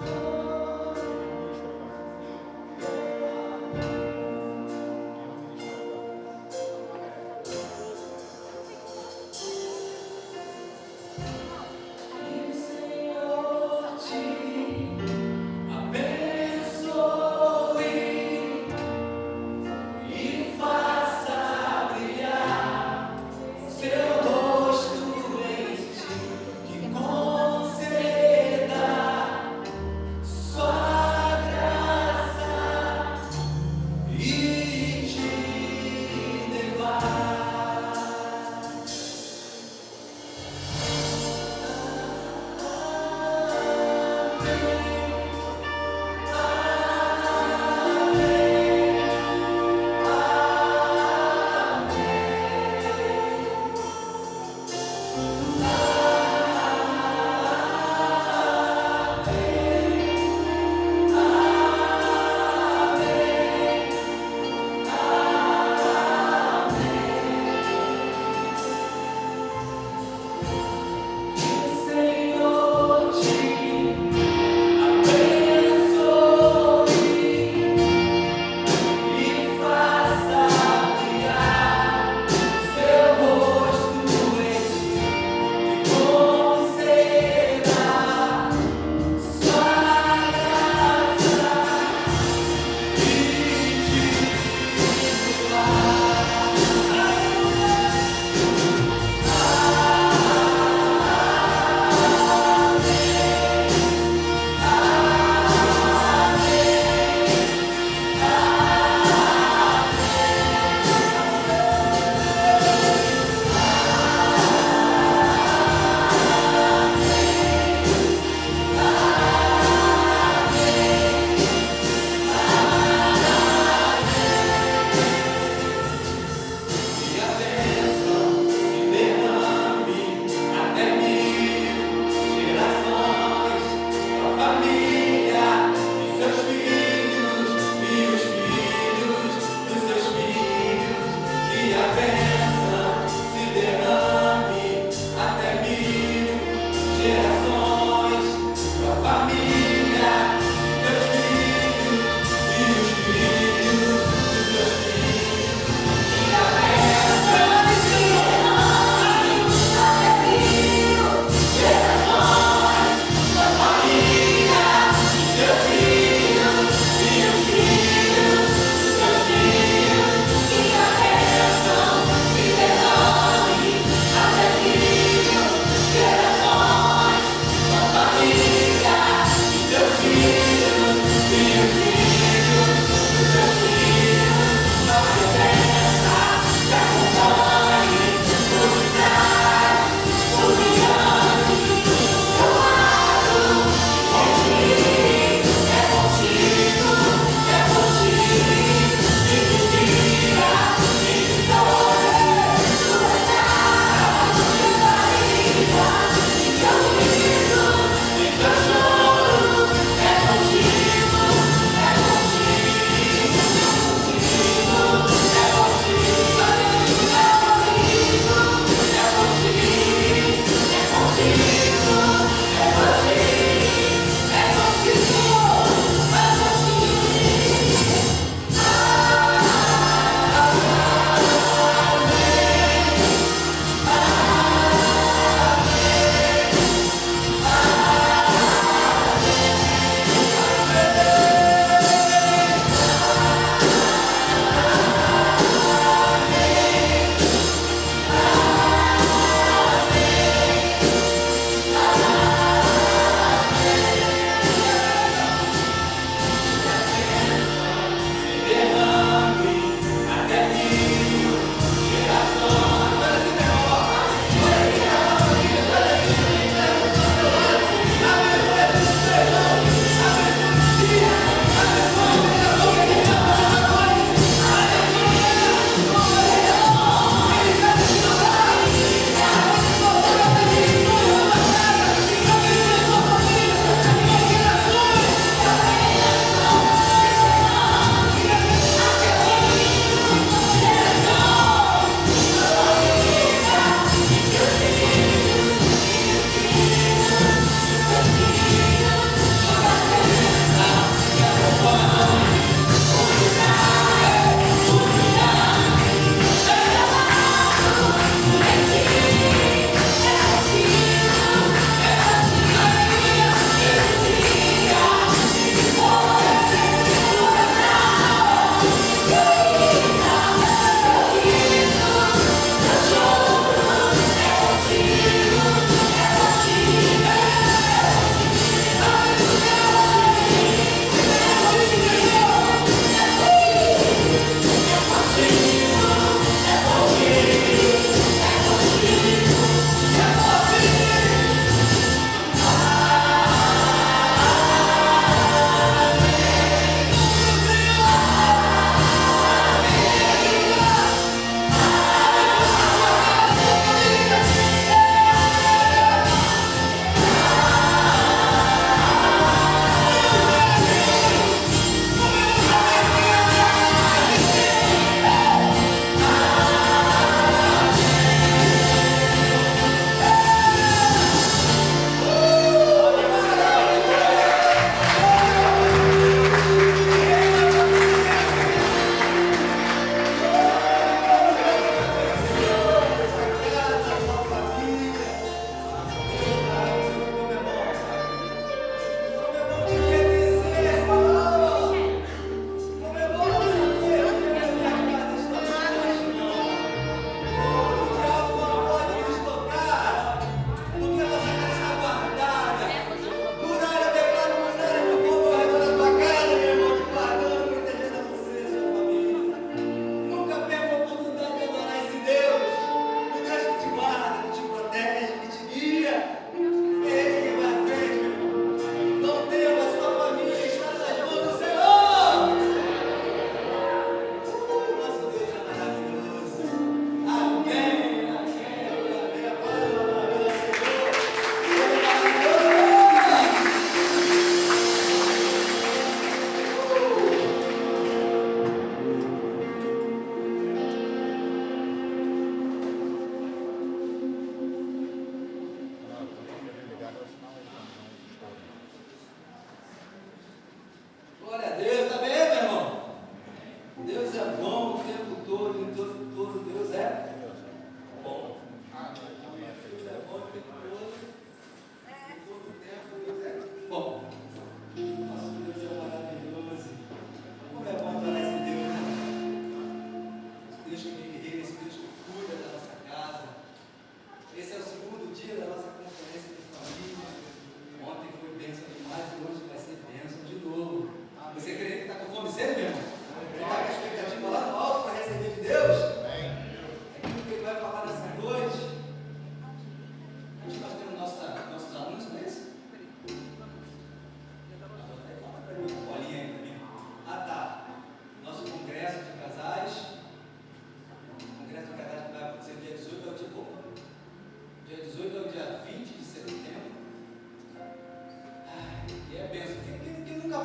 Seu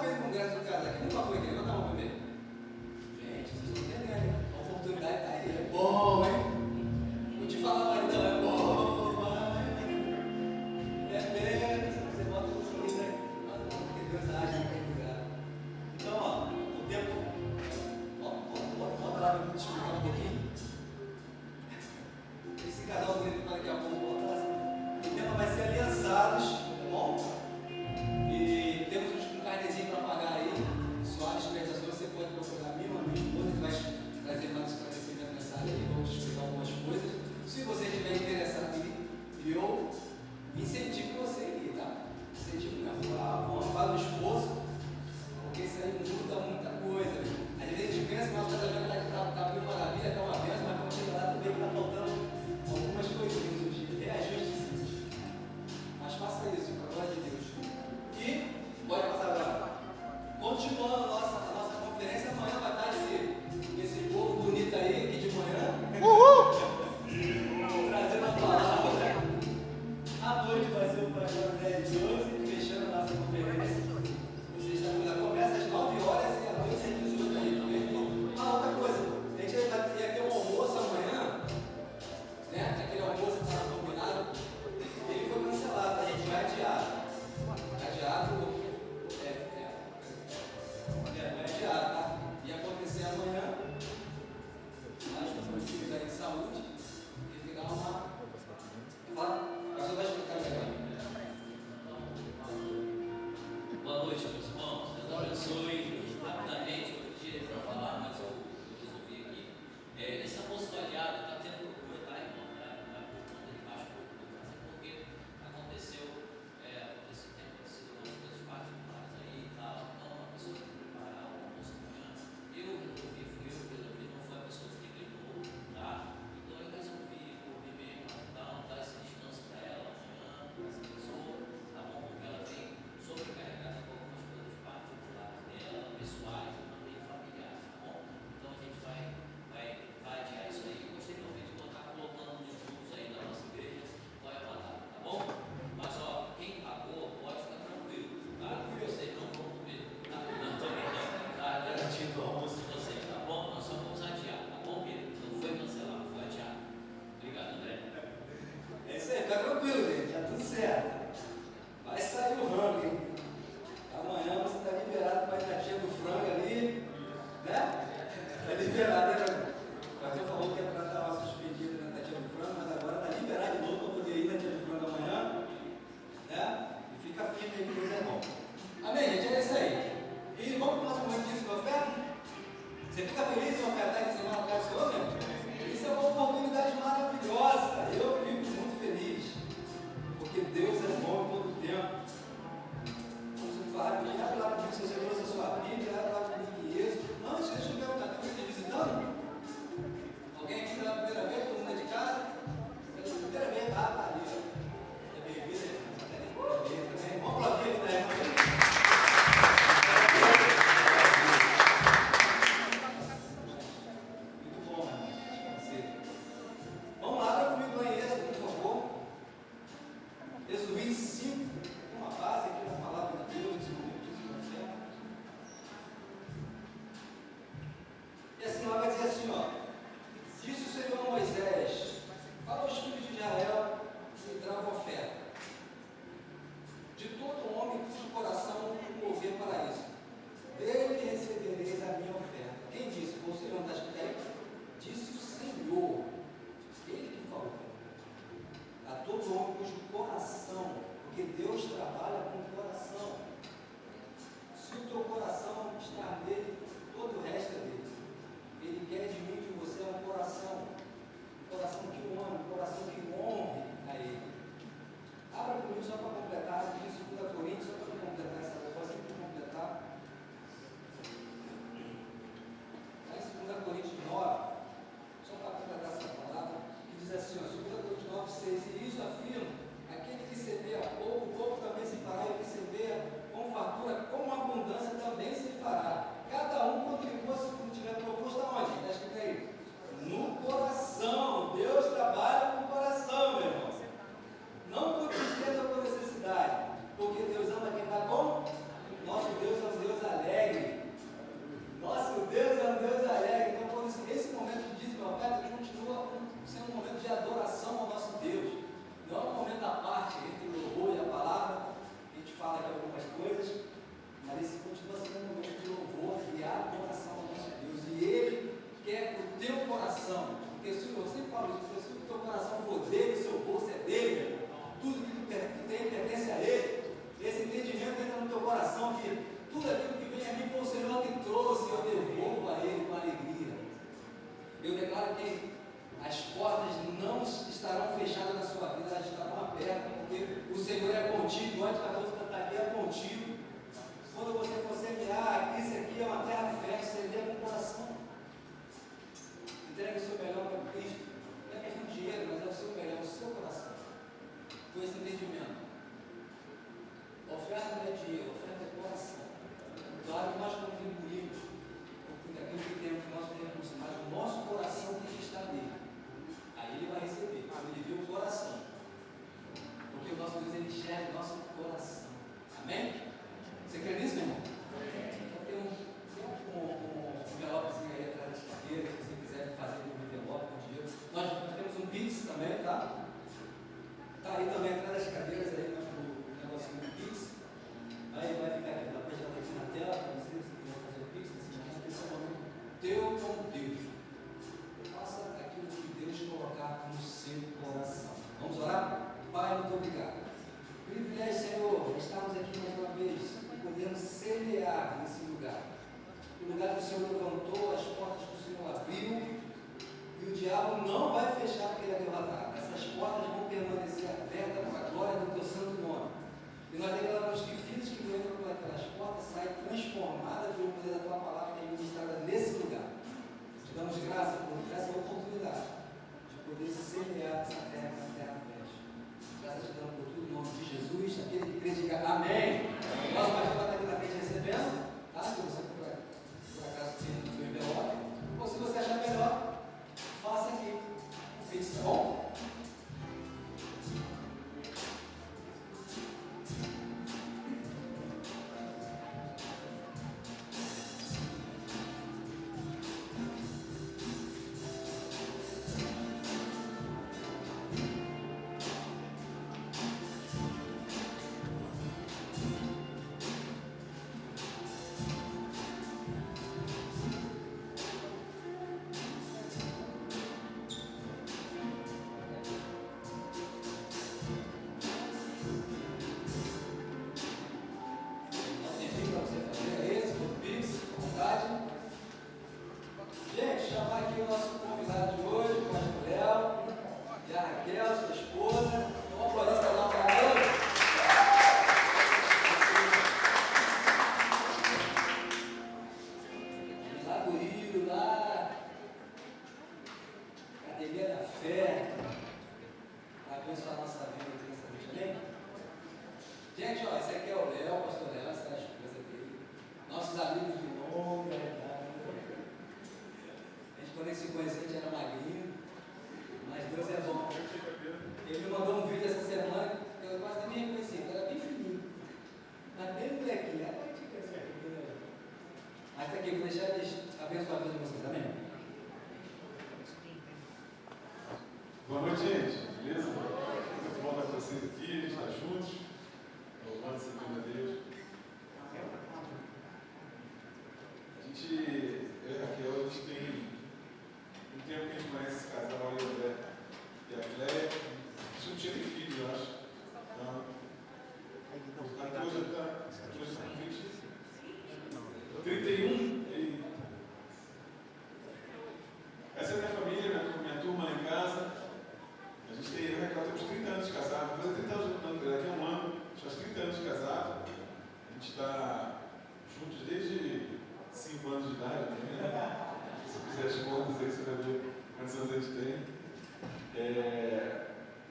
fez um congresso do casal? Quem nunca foi? Quem levanta a mão pra ver? Gente, vocês estão entendendo, hein? A oportunidade tá aí. É bom, hein? Vou te falar, maridão, é bom, vai. É mesmo. Você bota o sorriso aí. Porque Deus age em qualquer lugar. Então, ó, o tempo. Volta lá pra eu te explicar um pouquinho. Esse casal bonito para daqui a pouco, volta lá. O tema vai ser aliançados, tá bom? E temos um carnezinho para pagar aí. Soares Prestações, você pode procurar a minha esposa, que vai trazer mais esclarecimento nessa área e vamos explicar algumas coisas. Se você estiver interessado em ir, eu incentivo você a ir, tá? Incentivo mesmo. Vamos fazer um esforço, porque isso aí muda muita coisa. Às vezes a gente pensa que o nosso casamento está mil maravilha, está uma benção, mas quando chega lá também está faltando algumas coisinhas, reajustes. Mas faça isso, para a glória de Deus. E, pode passar agora. Continuando a nossa conferência, amanhã vai estar esse povo bonito aí, aqui de manhã. Trazendo a palavra. À noite vai ser o pastor 10:12, fechando a nossa conferência. Você está vendo? Começa às 9 horas e à noite às 18 aí. Outra coisa, a gente ia ter um almoço amanhã, né? Aquele almoço que estava combinado, ele foi cancelado, a gente vai adiar. Adiado. o lugar que o Senhor levantou, as portas que o Senhor abriu, e o diabo não vai fechar porque ele é arrebatado. Essas portas vão permanecer abertas para a glória do teu santo nome. E nós declaramos que filhos que entram por aquelas portas saem transformadas pelo poder da tua palavra que é ministrada nesse lugar. Te damos graças por essa oportunidade de poder semear essa terra na terra fértil. Graças te damos por tudo, em nome de Jesus. Aquele que crê, diga amém. Nosso pastor vai estar aqui na frente recebendo, tá? Se você por acaso tem o seu envelope, ou se você achar melhor, faça aqui. Tá bom?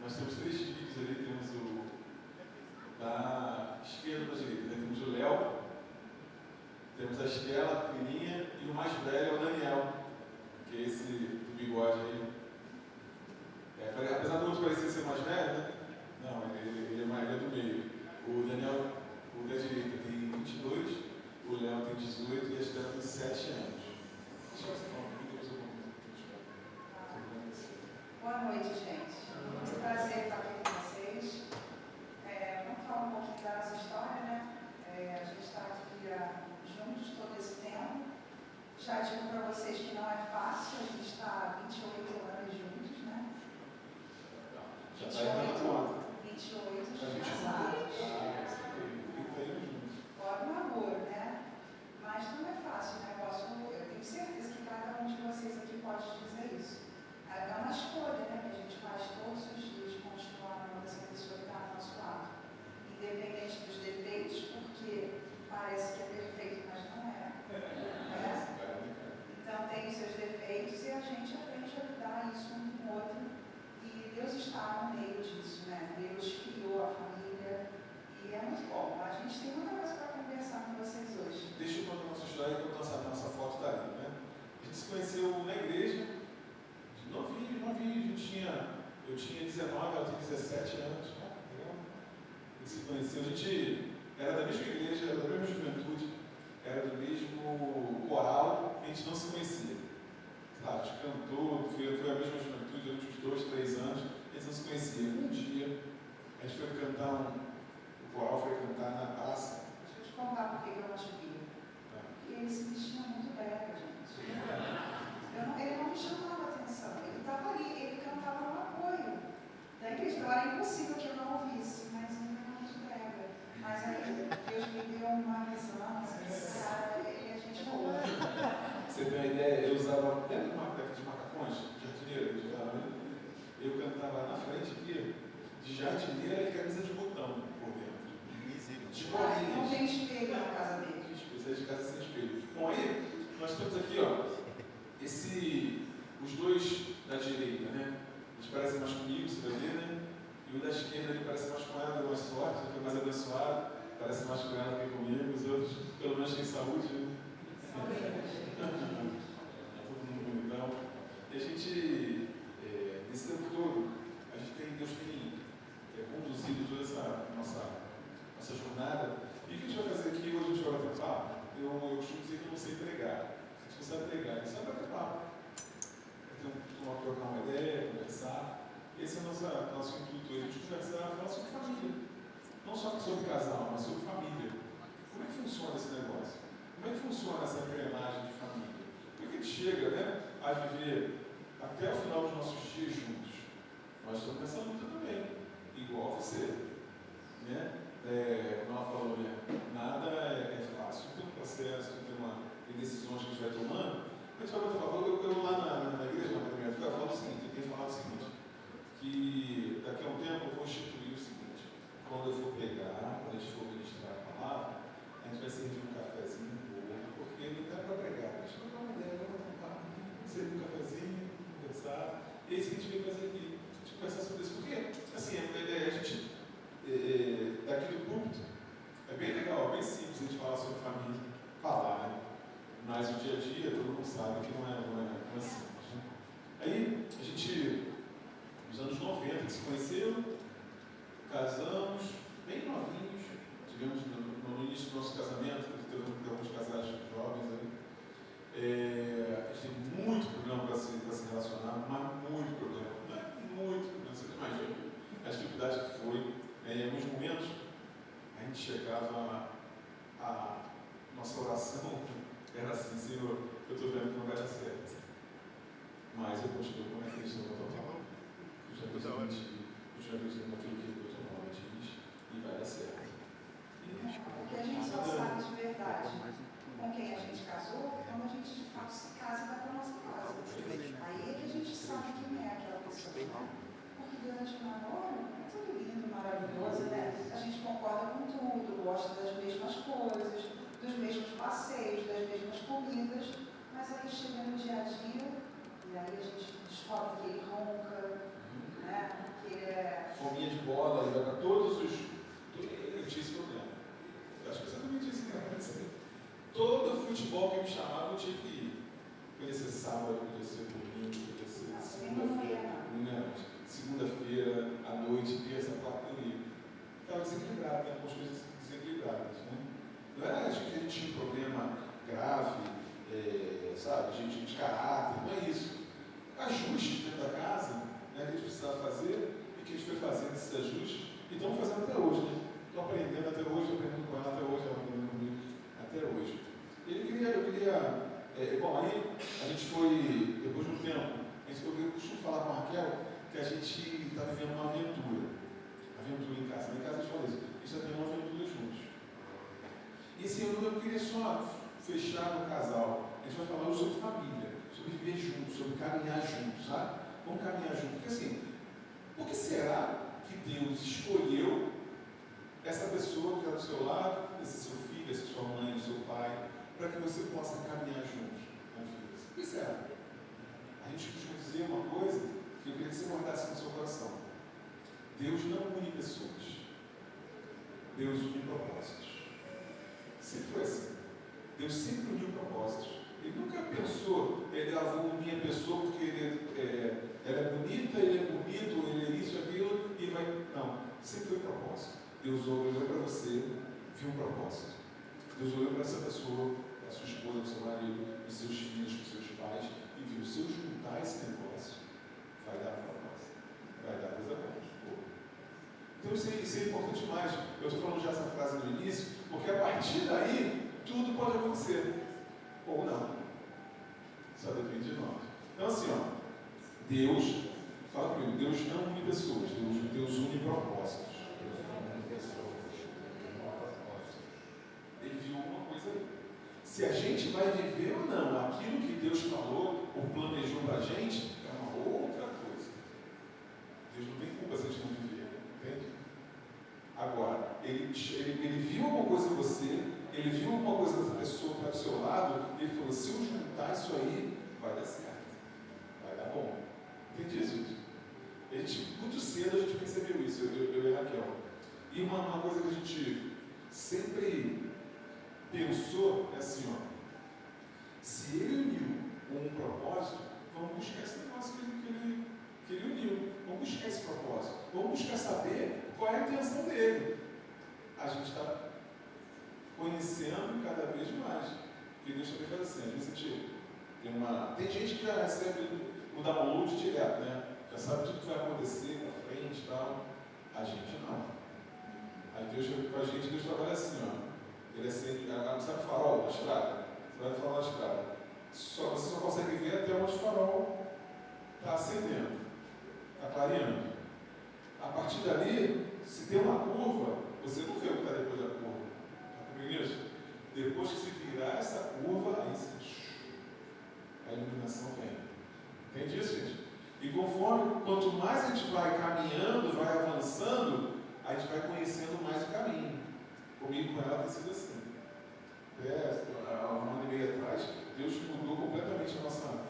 Nós temos 3 filhos ali, temos o da esquerda para a direita, né? Temos o Léo, temos a Estela, a pequenininha, e o mais velho é o Daniel, que é esse do bigode aí. Apesar do outro parecer ser mais velho, né? Não, ele é mais velho do meio. O Daniel, o da direita, tem 22, o Léo tem 18 e a Estela tem 7 anos. Deixa eu falar um pouquinho, depois eu vou. Boa noite, gente. Muito prazer estar aqui com vocês. Vamos falar um pouquinho da nossa história, né? A gente está aqui juntos todo esse tempo. Já digo para vocês que não é fácil, a gente está há 28 anos juntos, né? Já está aí na conta. 28 casados. Fora o namoro, né? Mas não é fácil o negócio. Eu tenho certeza que cada um de vocês aqui pode dizer isso. É uma escolha, né, que a gente faz todos os dias de continuar amando essa pessoa que está ao nosso lado. Independente dos defeitos, porque parece que é perfeito, mas não é. Então tem os seus defeitos e a gente aprende a lidar isso um com o outro. E Deus está no meio disso, né? Deus criou a família e é muito bom. A gente tem muita coisa para conversar com vocês hoje. Deixa eu contar a nossa história, que nossa foto está ali, né? A gente se conheceu na igreja. Novinho, eu tinha 19, ela tinha 17 anos. Legal. A gente se conheceu, a gente era da mesma igreja, era da mesma juventude, era do mesmo coral, a gente não se conhecia. Claro, a gente cantou, foi a mesma juventude durante uns 2, 3 anos, a gente não se conhecia. Um dia, a gente foi cantar, o coral foi cantar na praça. Deixa eu te contar por que eu não te via. Porque ele se vestia muito brega, gente. Ele não me chamava atenção, ele estava ali, ele cantava no apoio da igreja, então era impossível que eu não ouvisse, mas ele era muito brega. Mas aí Deus me deu uma visão, assim, esse cara, a gente não frente aqui de jardineira e camisa de botão por dentro. De Não bolinhas. tem espelho na casa dele. Esse é de casa sem espelho. Bom, aí nós temos aqui, ó, os dois da direita, né? Eles parecem mais comigo, você vai ver, né? E o da esquerda ele parece mais com ela, deu mais sorte, já foi mais abençoado, parece mais com ela que comigo, os outros pelo menos têm saúde, né? Todo mundo bonitão. E a gente, nesse tempo todo, Deus tem conduzido toda essa nossa jornada. E o que a gente vai fazer aqui? Hoje a gente vai bater papo. Eu costumo dizer que eu não sei pregar. A gente não sabe pregar, a gente sabe bater papo. Trocar uma ideia, conversar. Esse é o nosso intuito hoje. A gente conversar, falar sobre família. Não só sobre casal, mas sobre família. Como é que funciona esse negócio? Como é que funciona essa engrenagem de família? Como é que a gente chega, né, a viver até o final dos nossos dias juntos? Nós estamos nessa luta também, igual você. Né? Como ela falou, né? Nada é fácil, tem um processo, tem decisões que a gente vai tomando. A gente vai falar, eu lá na igreja, eu falo o seguinte, eu tenho falado o seguinte, que daqui a um tempo eu vou instituir o seguinte: quando eu for pregar, quando a gente for ministrar a palavra, a gente vai servir um cafezinho bom, porque não dá para pregar, a gente vai dar uma ideia, vamos tentar servir um cafezinho, conversar. E é isso que a gente veio fazer aqui, a gente conversar sobre isso. Porque, assim, a gente, daqui do púlpito, é bem legal, é bem simples a gente falar sobre família, falar, né? Mas o dia a dia, todo mundo sabe que não é simples. Né? Aí, a gente, nos anos 90, se conheceu, casamos, bem novinhos, tivemos no início do nosso casamento, teve alguns casais jovens aí. A gente tem muito problema para se relacionar, mas muito problema, você não imagina a dificuldade que foi. Em alguns momentos, a gente chegava a nossa oração era assim: Senhor, eu estou vendo que não vai dar certo, mas eu continuo com a minha questão total. Eu já acredito naquilo que Deus normalmente diz e vai dar certo. Porque a gente só sabe de verdade com quem a gente casou quando a gente de fato se casa e vai para a nossa casa. Aí é que a gente sabe quem é aquela pessoa. Né? Porque durante o namoro é tudo lindo, maravilhoso, né? A gente concorda com tudo, gosta das mesmas coisas, dos mesmos passeios, das mesmas comidas, mas aí chega no dia a dia e aí a gente descobre que ele ronca, né? Que ele é... Fominha de bola, ele vai para todos os... Eu tinha esse problema. Eu acho que exatamente isso que aconteceu. Todo futebol que me chamava eu tinha que ir. Podia ser sábado, podia ser domingo, podia ser segunda-feira, à noite, terça, quarta, eu ia. Estava desequilibrado, né? Algumas coisas desequilibradas, né? Não era que a gente tinha um problema grave, sabe, de caráter, não é isso. Ajustes dentro da casa, né, que a gente precisava fazer e que a gente foi fazendo esses ajustes e estamos fazendo até hoje, né? Estou aprendendo até hoje, aprendendo com ela até hoje, ela aprendendo comigo até hoje. Bom, aí a gente foi, depois de um tempo, eu costumo falar com a Raquel que a gente está vivendo uma aventura em casa. Em casa a gente fala isso, a gente está vivendo uma aventura juntos. E esse ano eu queria só fechar no casal. A gente vai falar hoje sobre família, sobre viver juntos, sobre caminhar juntos, sabe? Vamos caminhar juntos. Porque assim, por que será que Deus escolheu essa pessoa que está do seu lado, esse seu filho, essa sua mãe, seu pai, para que você possa caminhar juntos na vida? Por que será? A gente costuma dizer uma coisa que eu queria que você guardasse no seu coração. Deus não une pessoas. Deus une propósitos. Sempre foi assim. Deus sempre uniu propósitos. Ele nunca pensou, vou unir a pessoa porque ela é bonita, ele é bonito, ele é isso, aquilo, e vai. Não, sempre foi propósito. Deus olhou para você, viu um propósito. Deus olhou para essa pessoa, para a sua esposa, para o seu marido, para os seus filhos, para os seus pais, e viu: se eu juntar esse negócio, vai dar propósito, vai dar coisa boa. Então isso é importante demais. Eu estou falando já essa frase no início, porque a partir daí tudo pode acontecer. Ou não. Só depende de nós. Então assim, Deus, fala comigo, Deus não une pessoas, Deus une propósitos. Ele viu uma coisa aí. Se a gente vai viver ou não aquilo que Deus falou ou planejou para a gente, é uma outra coisa. Deus não tem culpa ele viu alguma coisa em você, ele viu alguma coisa dessa pessoa que está do seu lado, e ele falou, se eu juntar isso aí, vai dar certo, vai dar bom. Entendi isso, gente? Muito cedo a gente percebeu isso, eu e a Raquel. E uma coisa que a gente sempre pensou é assim, ó, se ele uniu com um propósito, vamos buscar esse negócio que ele uniu. Vamos buscar esse propósito. Vamos buscar saber qual é a intenção dele. A gente está conhecendo cada vez mais. Porque Deus também faz assim. Às vezes a gente tem gente que já recebe o download direto, né? Já sabe tudo que vai acontecer na frente e tal. A gente não. Aí Deus, com a gente, Deus trabalha assim, ó. Ele é sempre, sabe o farol da estrada? Você vai falar da estrada. Você só consegue ver até onde o farol está acendendo, está clareando. A partir dali, se tem uma curva, você não vê o que está depois da curva. Está comigo nisso? Depois que se virar essa curva, aí a iluminação vem. Entende isso, gente? E conforme, quanto mais a gente vai caminhando, vai avançando, a gente vai conhecendo mais o caminho. Comigo, com ela, tem sido assim. Há um ano e meio atrás, Deus mudou completamente a nossa,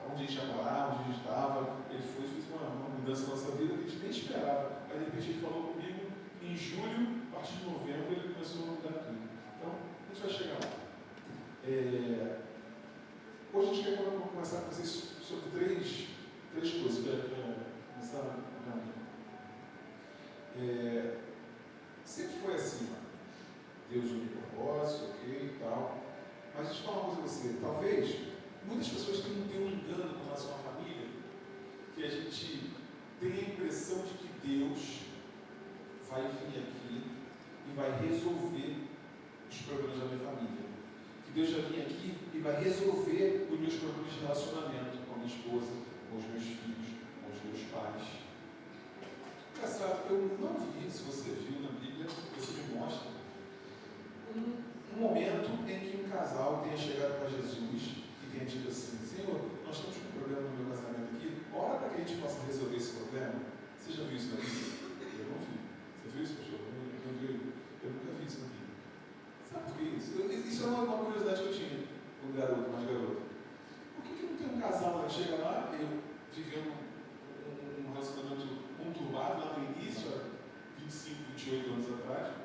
onde a gente ia morar, onde a gente estava. Ele fez uma mudança na nossa vida que a gente nem esperava. Aí, de repente, ele falou comigo, em julho, a partir de novembro, ele começou a mudar tudo. Então, a gente vai chegar lá. Hoje a gente quer conversar com vocês sobre três coisas. Começar, sempre foi assim, ó. Deus une propósito, ok e tal. Mas deixa eu falar uma coisa pra você. Talvez muitas pessoas tenham um engano com relação à família, que a gente tem a impressão de que Deus vai vir aqui e vai resolver os problemas da minha família. Que Deus já vem aqui e vai resolver os meus problemas de relacionamento com a minha esposa, com os meus filhos, com os meus pais. Engraçado, eu não vi, se você viu na Bíblia, você me mostra, um momento em que um casal tenha chegado para Jesus e tenha dito assim, Senhor, nós temos um problema no meu casamento aqui, ora para que a gente possa resolver esse problema. Você já viu isso na Bíblia? Eu não vi. Você viu isso, pastor? Eu nunca vi isso na Bíblia. Sabe por que isso? Isso é uma curiosidade que eu tinha com o garoto, mais garoto. Por que não tem um casal que chega lá, eu vivendo um relacionamento conturbado lá no início, há 25, 28 anos atrás,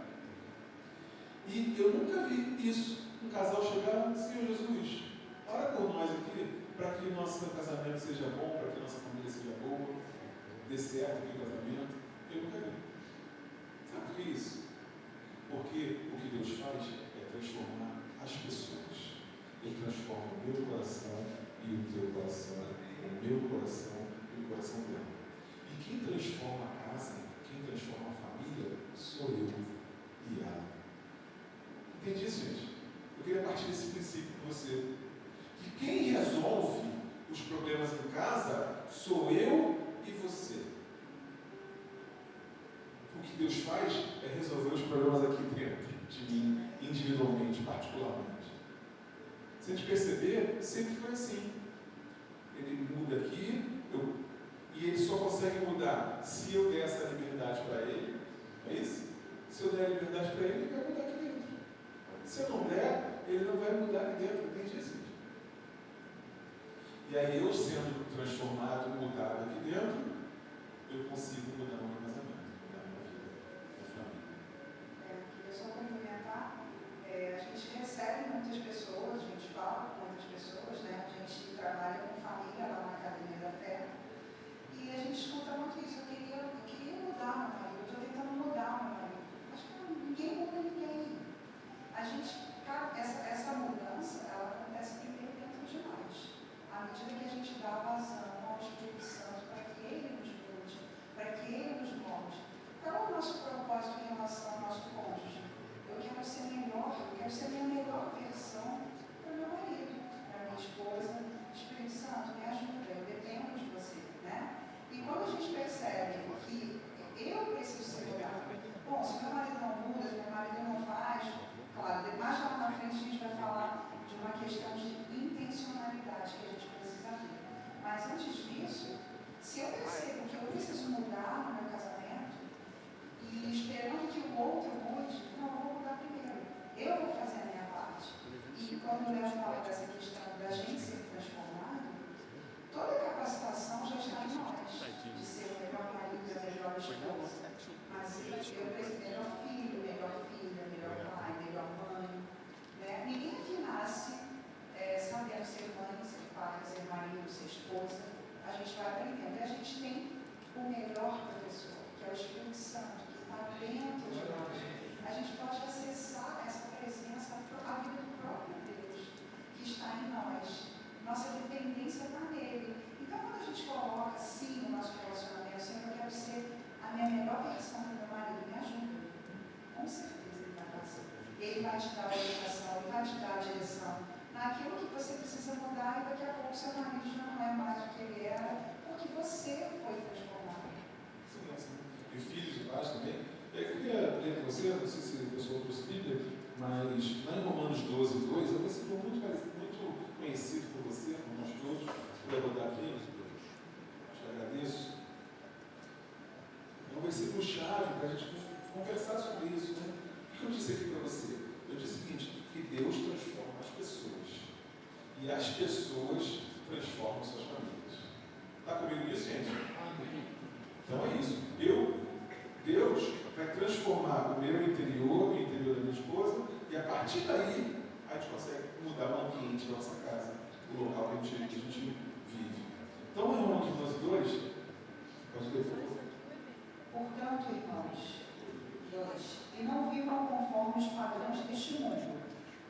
e eu nunca vi isso, um casal chegar, Senhor Jesus, ora por nós aqui, para que o nosso casamento seja bom, para que a nossa família seja boa, dê certo aqui o casamento. Eu nunca vi. Sabe por que isso? Porque o que Deus faz é transformar as pessoas. Ele transforma o meu coração e o teu coração, o meu coração e o coração dela. E quem transforma a casa, quem transforma a família, sou eu e ela. Entende isso, gente? Eu queria partir desse princípio com você. Que quem resolve os problemas em casa sou eu e você. O que Deus faz é resolver os problemas aqui dentro de mim, individualmente, particularmente. Se a gente perceber, sempre foi assim. Ele muda aqui, e ele só consegue mudar se eu der essa liberdade para ele. É isso? Se eu der a liberdade para ele vai mudar aqui dentro. Se eu não der, ele não vai mudar aqui dentro, entende isso? E aí eu sendo transformado, mudado aqui dentro, eu consigo mudar o meu casamento, mudar a minha vida, a minha família. Queria só complementar, a gente recebe muitas pessoas, a gente fala com muitas pessoas, né? A gente trabalha com família lá na Academia da Fé, e a gente escuta muito isso, eu queria mudar meu marido, eu estou tentando mudar meu marido, mas ninguém muda ninguém. A gente, essa mudança, ela acontece primeiro dentro de nós. À medida que a gente dá vazão ao Espírito Santo para que Ele nos mude, para que Ele nos molde, Maria fala dessa questão da gente ser transformado, toda a capacitação já está em nós, de ser o melhor marido, a melhor esposa. Mas eu penso melhor filho, melhor filha, melhor pai, melhor mãe. Né? Ninguém aqui nasce sabendo ser mãe, ser pai, ser marido, ser esposa. A gente vai aprendendo. E a gente tem o melhor professor, que é o Espírito Santo, que está dentro de nós. A gente pode acessar essa presença, a vida do próprio Deus, que está em nós. Nossa dependência está nele. Então, quando a gente coloca assim no nosso relacionamento, sempre eu quero ser a minha melhor versão do meu marido, me ajuda. Com certeza ele vai fazer. Ele vai te dar a orientação, ele vai te dar a direção naquilo que você precisa mudar, e daqui a pouco seu marido já não é mais o que ele era, porque você foi transformado. Sim. E filhos e pais também. Eu queria ler com você, não sei se o pessoal trouxe Bíblia, mas lá em Romanos 12, 2, é um versículo muito conhecido por você, por nós todos. Vou botar aqui, te agradeço. É um versículo chave para a gente conversar sobre isso. Né? O que eu disse aqui para você? Eu disse o seguinte, que Deus transforma as pessoas. E as pessoas transformam suas famílias. Está comigo nisso, gente? Então é isso. Deus vai transformar o meu interior, o interior da minha esposa, e a partir daí a gente consegue mudar o ambiente da nossa casa, o local que a gente vive. Então, em Romanos 12, 2, pode ler, por favor. Portanto, irmãos, 2, e não vivam conforme os padrões deste mundo,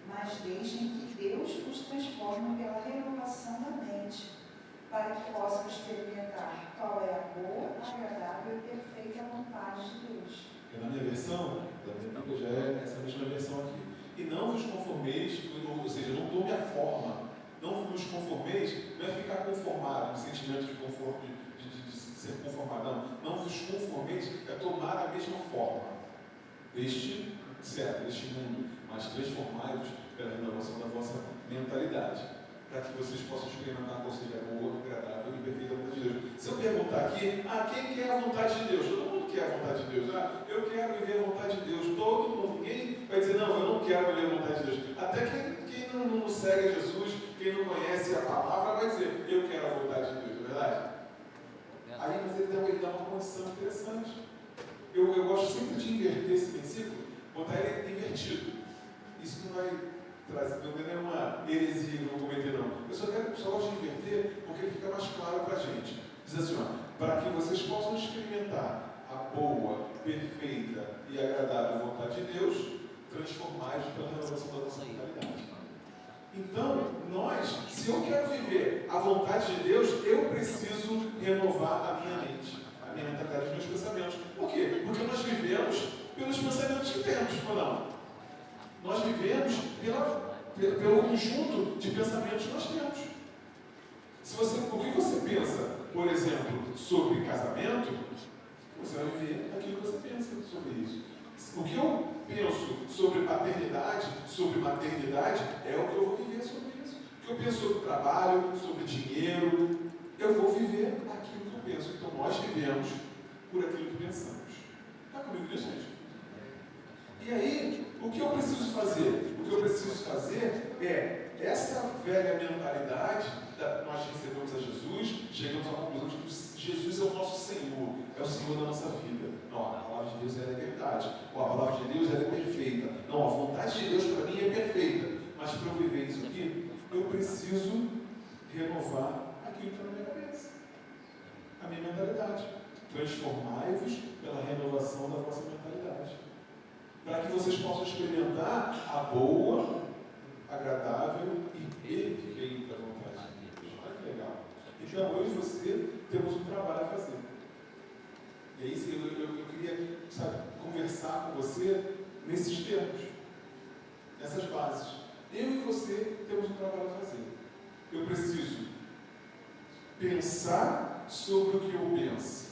mas deixem que Deus os transforme pela renovação da mente, para que possam experimentar qual é a boa, agradável e perfeita vontade de Deus. Na minha versão, da minha Bíblia, já é essa mesma versão aqui. E não vos conformeis, ou seja, não tome a forma, não vos conformeis, não é ficar conformado, no sentimento de conforto, de ser conformado, não vos conformeis, é tomar a mesma forma deste mundo, mas transformai-vos pela renovação da vossa mentalidade, para que vocês possam experimentar qual seja a boa, agradável e perfeita vontade de Deus. Se eu perguntar aqui, quem quer a vontade de Deus? Todo mundo quer a vontade de Deus. Eu quero viver a vontade de Deus. Todo mundo, ninguém vai dizer, não, eu não quero viver a vontade de Deus. Até quem não segue Jesus, quem não conhece a palavra, vai dizer, eu quero a vontade de Deus, não é verdade? Aí, mas ele dá uma condição interessante. Eu gosto sempre de inverter esse versículo, botar ele invertido. Isso não vai trazer, não é uma heresia que eu vou cometer, não. Eu só gosto de inverter porque ele fica mais claro para a gente. Diz assim, para que vocês possam experimentar a boa, perfeita e agradável vontade de Deus, transformai-vos pela renovação da nossa mentalidade. Então, se eu quero viver a vontade de Deus, eu preciso renovar a minha mente, a minha mentalidade, os meus pensamentos. Por quê? Porque nós vivemos pelos pensamentos que temos, ou não? Nós vivemos pelo conjunto de pensamentos que nós temos. O que você pensa, por exemplo, sobre casamento, você vai viver aquilo que você pensa sobre isso. O que eu penso sobre paternidade, sobre maternidade, é o que eu vou viver sobre isso. O que eu penso sobre trabalho, sobre dinheiro, eu vou viver aquilo que eu penso. Então nós vivemos por aquilo que pensamos. Está comigo nisso, gente? E aí, o que eu preciso fazer? O que eu preciso fazer é essa velha mentalidade, nós recebemos a Jesus, chegamos à conclusão de que Jesus é o nosso Senhor, é o Senhor da nossa vida. Não, a palavra de Deus é verdade, ou a palavra de Deus é perfeita. Não, a vontade de Deus para mim é perfeita, mas para eu viver isso aqui, eu preciso renovar aquilo que está na minha cabeça, a minha mentalidade. Transformai-vos pela renovação da vossa mentalidade, para que vocês possam experimentar a boa, agradável e perfeita vontade de Deus. Olha que legal. Então, eu e você temos um trabalho a fazer. E é isso que eu queria, conversar com você nesses termos, nessas bases. Eu e você temos um trabalho a fazer. Eu preciso pensar sobre o que eu penso.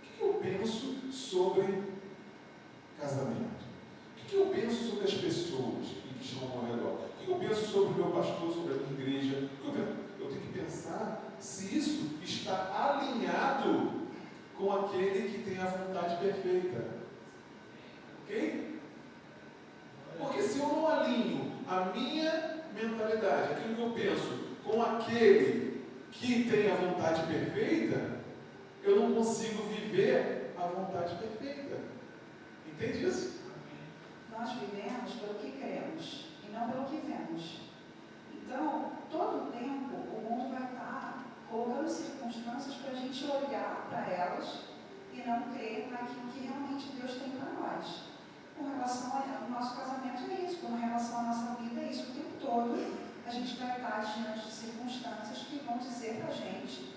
O que eu penso sobre casamento? O que eu penso sobre as pessoas que estão ao meu redor? O que eu penso sobre o meu pastor, sobre a minha igreja? Eu tenho que pensar se isso está alinhado com aquele que tem a vontade perfeita. Ok? Porque se eu não alinho a minha mentalidade, aquilo que eu penso com aquele que tem a vontade perfeita, eu não consigo viver a vontade perfeita. Entende isso? Nós vivemos pelo que cremos e não pelo que vemos. Então, todo o tempo, o mundo vai estar colocando circunstâncias para a gente olhar para elas e não crer naquilo que realmente Deus tem para nós. Com relação ao nosso casamento é isso, com relação à nossa vida é isso. O tempo todo a gente vai estar diante de circunstâncias que vão dizer para a gente: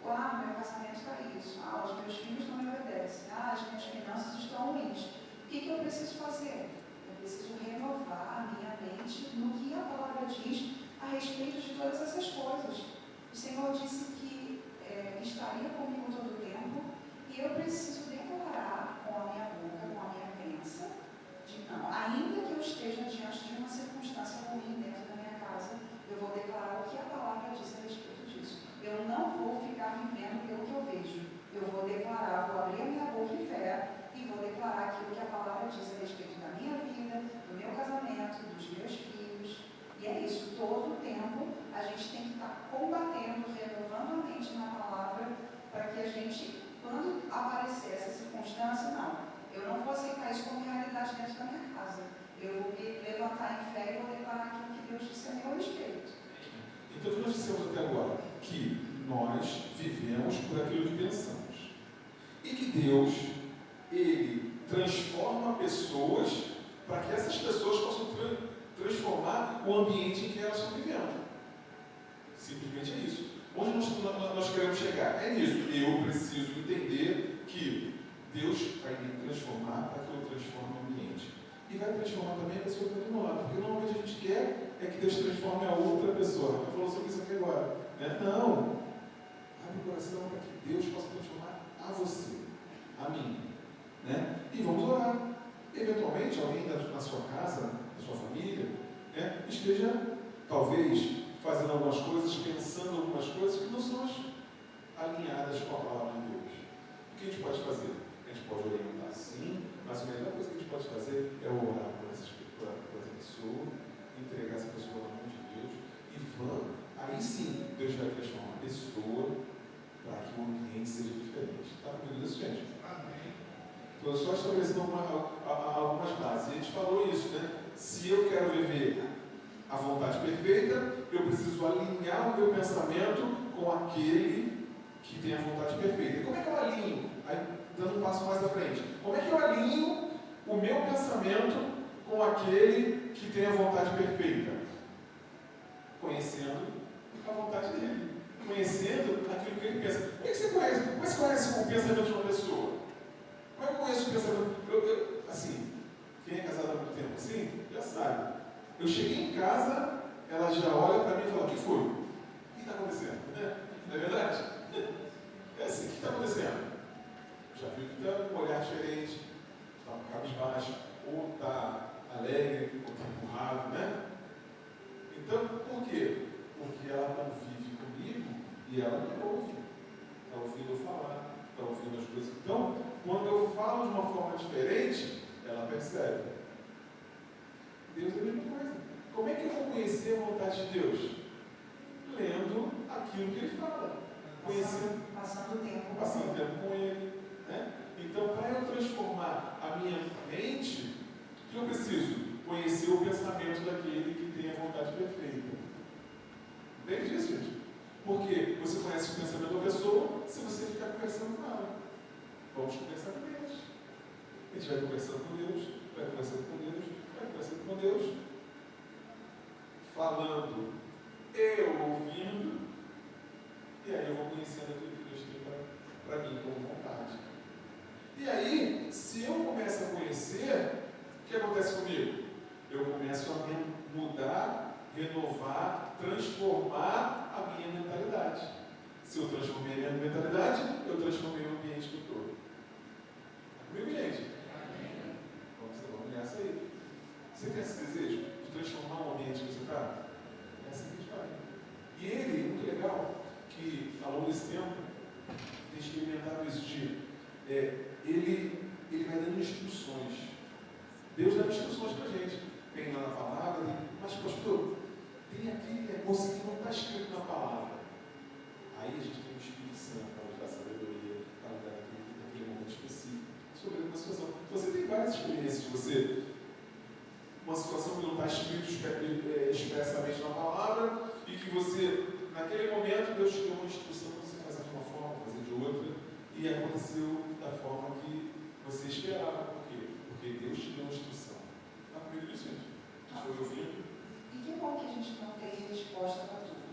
meu casamento está isso, os meus filhos não me obedecem, as minhas finanças estão ruins. O que eu preciso fazer? Eu preciso renovar a minha mente no que a palavra diz a respeito de todas essas coisas. O Senhor disse que estaria comigo todo o tempo e eu preciso declarar com a minha boca, com a minha crença, de não, ainda que eu esteja diante de uma circunstância ruim dentro da minha casa, eu vou declarar o que a palavra diz a respeito disso. Eu não vou ficar vivendo pelo que eu vejo. Eu vou declarar, vou abrir a minha boca em fé e vou declarar aquilo que a palavra diz a respeito da minha vida, do meu casamento, dos meus filhos. E é isso, todo o tempo a gente tem que estar combatendo, renovando a mente na palavra, para que a gente, quando aparecer essa circunstância, eu não vou aceitar isso como realidade dentro da minha casa. Eu vou me levantar em fé e vou declarar aquilo que Deus disse a meu respeito. Então, o que nós dissemos até agora? Que nós vivemos por aquilo que pensamos. E que Deus, Ele transforma pessoas para que essas pessoas possam transformar o ambiente em que elas estão vivendo. Simplesmente é isso. Onde nós queremos chegar? É nisso. Eu preciso entender que Deus vai me transformar para que eu transforme o ambiente. E vai transformar também a pessoa que está do meu lado. Porque normalmente a gente quer é que Deus transforme a outra pessoa. Eu falou sobre isso aqui agora. Né? Não. Abre o coração para que Deus possa transformar a você, a mim. Né? E vamos orar. Eventualmente, alguém na sua casa, na sua família, né, esteja, talvez, fazendo algumas coisas, pensando algumas coisas que não são alinhadas com a palavra de Deus. O que a gente pode fazer? A gente pode orientar sim, mas a melhor coisa que a gente pode fazer é orar por essa pessoa, entregar essa pessoa na mão de Deus e vamos. Aí sim, Deus vai transformar a pessoa para que o ambiente seja diferente. Está comigo isso, gente? Amém. Estou só estabelecendo algumas bases. A gente falou isso, né? Se eu quero viver a vontade perfeita, eu preciso alinhar o meu pensamento com aquele que tem a vontade perfeita. E como é que eu alinho? Aí, dando um passo mais à frente. Como é que eu alinho o meu pensamento com aquele que tem a vontade perfeita? Conhecendo a vontade dele. Conhecendo aquilo que ele pensa. Como é que você conhece? Como é que você conhece o pensamento de uma pessoa? Como é que eu conheço o pensamento? Assim, quem é casado há muito tempo assim, já sabe. Eu cheguei em casa, ela já olha para mim e fala: o que foi? O que está acontecendo? Não é verdade? É assim, o que está acontecendo? Já viu que está com um olhar diferente, está cabisbaixo, ou está alegre, ou está empurrado, né? Então, por quê? Porque ela convive comigo e ela me ouve. Está ouvindo eu falar, está ouvindo as coisas. Então, quando eu falo de uma forma diferente, ela percebe. Deus é a mesma coisa. Como é que eu vou conhecer a vontade de Deus? Lendo aquilo que Ele fala. Conhecendo, passando tempo com Ele. Né? Então, para eu transformar a minha mente, o que eu preciso? Conhecer o pensamento daquele que tem a vontade perfeita. Entende isso, gente? Porque você conhece o pensamento da pessoa se você ficar conversando com ela. Vamos conversar com Deus. A gente vai conversando com Deus, vai conversando com Deus, vai conversando com Deus, falando, eu ouvindo, e aí eu vou conhecendo aquilo que Deus tem para mim como vontade. E aí, se eu começo a conhecer, o que acontece comigo? Eu começo a mudar, renovar, transformar a minha mentalidade. Se eu transformei a minha mentalidade, eu transformei o ambiente que eu estou. Está comigo, gente? Vamos nessa aí. Você tem esse desejo de transformar o ambiente que você está? É assim que a gente vai. E ele, muito legal, que ao longo desse tempo, tem experimentado isso de ele vai dando instruções. Deus dá instruções para a gente. Tem lá na palavra, mas pastor, Moça, que não está escrito na palavra. Aí a gente tem o Espírito Santo para nos dar sabedoria, para nos dar naquele momento específico, sobre uma situação. Você tem várias experiências de você, uma situação que não está escrito expressamente na palavra, e que você, naquele momento, Deus te deu uma instrução para você fazer de uma forma, fazer de outra, e aconteceu da forma que você esperava. Por quê? Porque Deus te deu uma instrução. Está comigo isso, gente? Estou ouvindo? E que bom que a gente não tem resposta para tudo.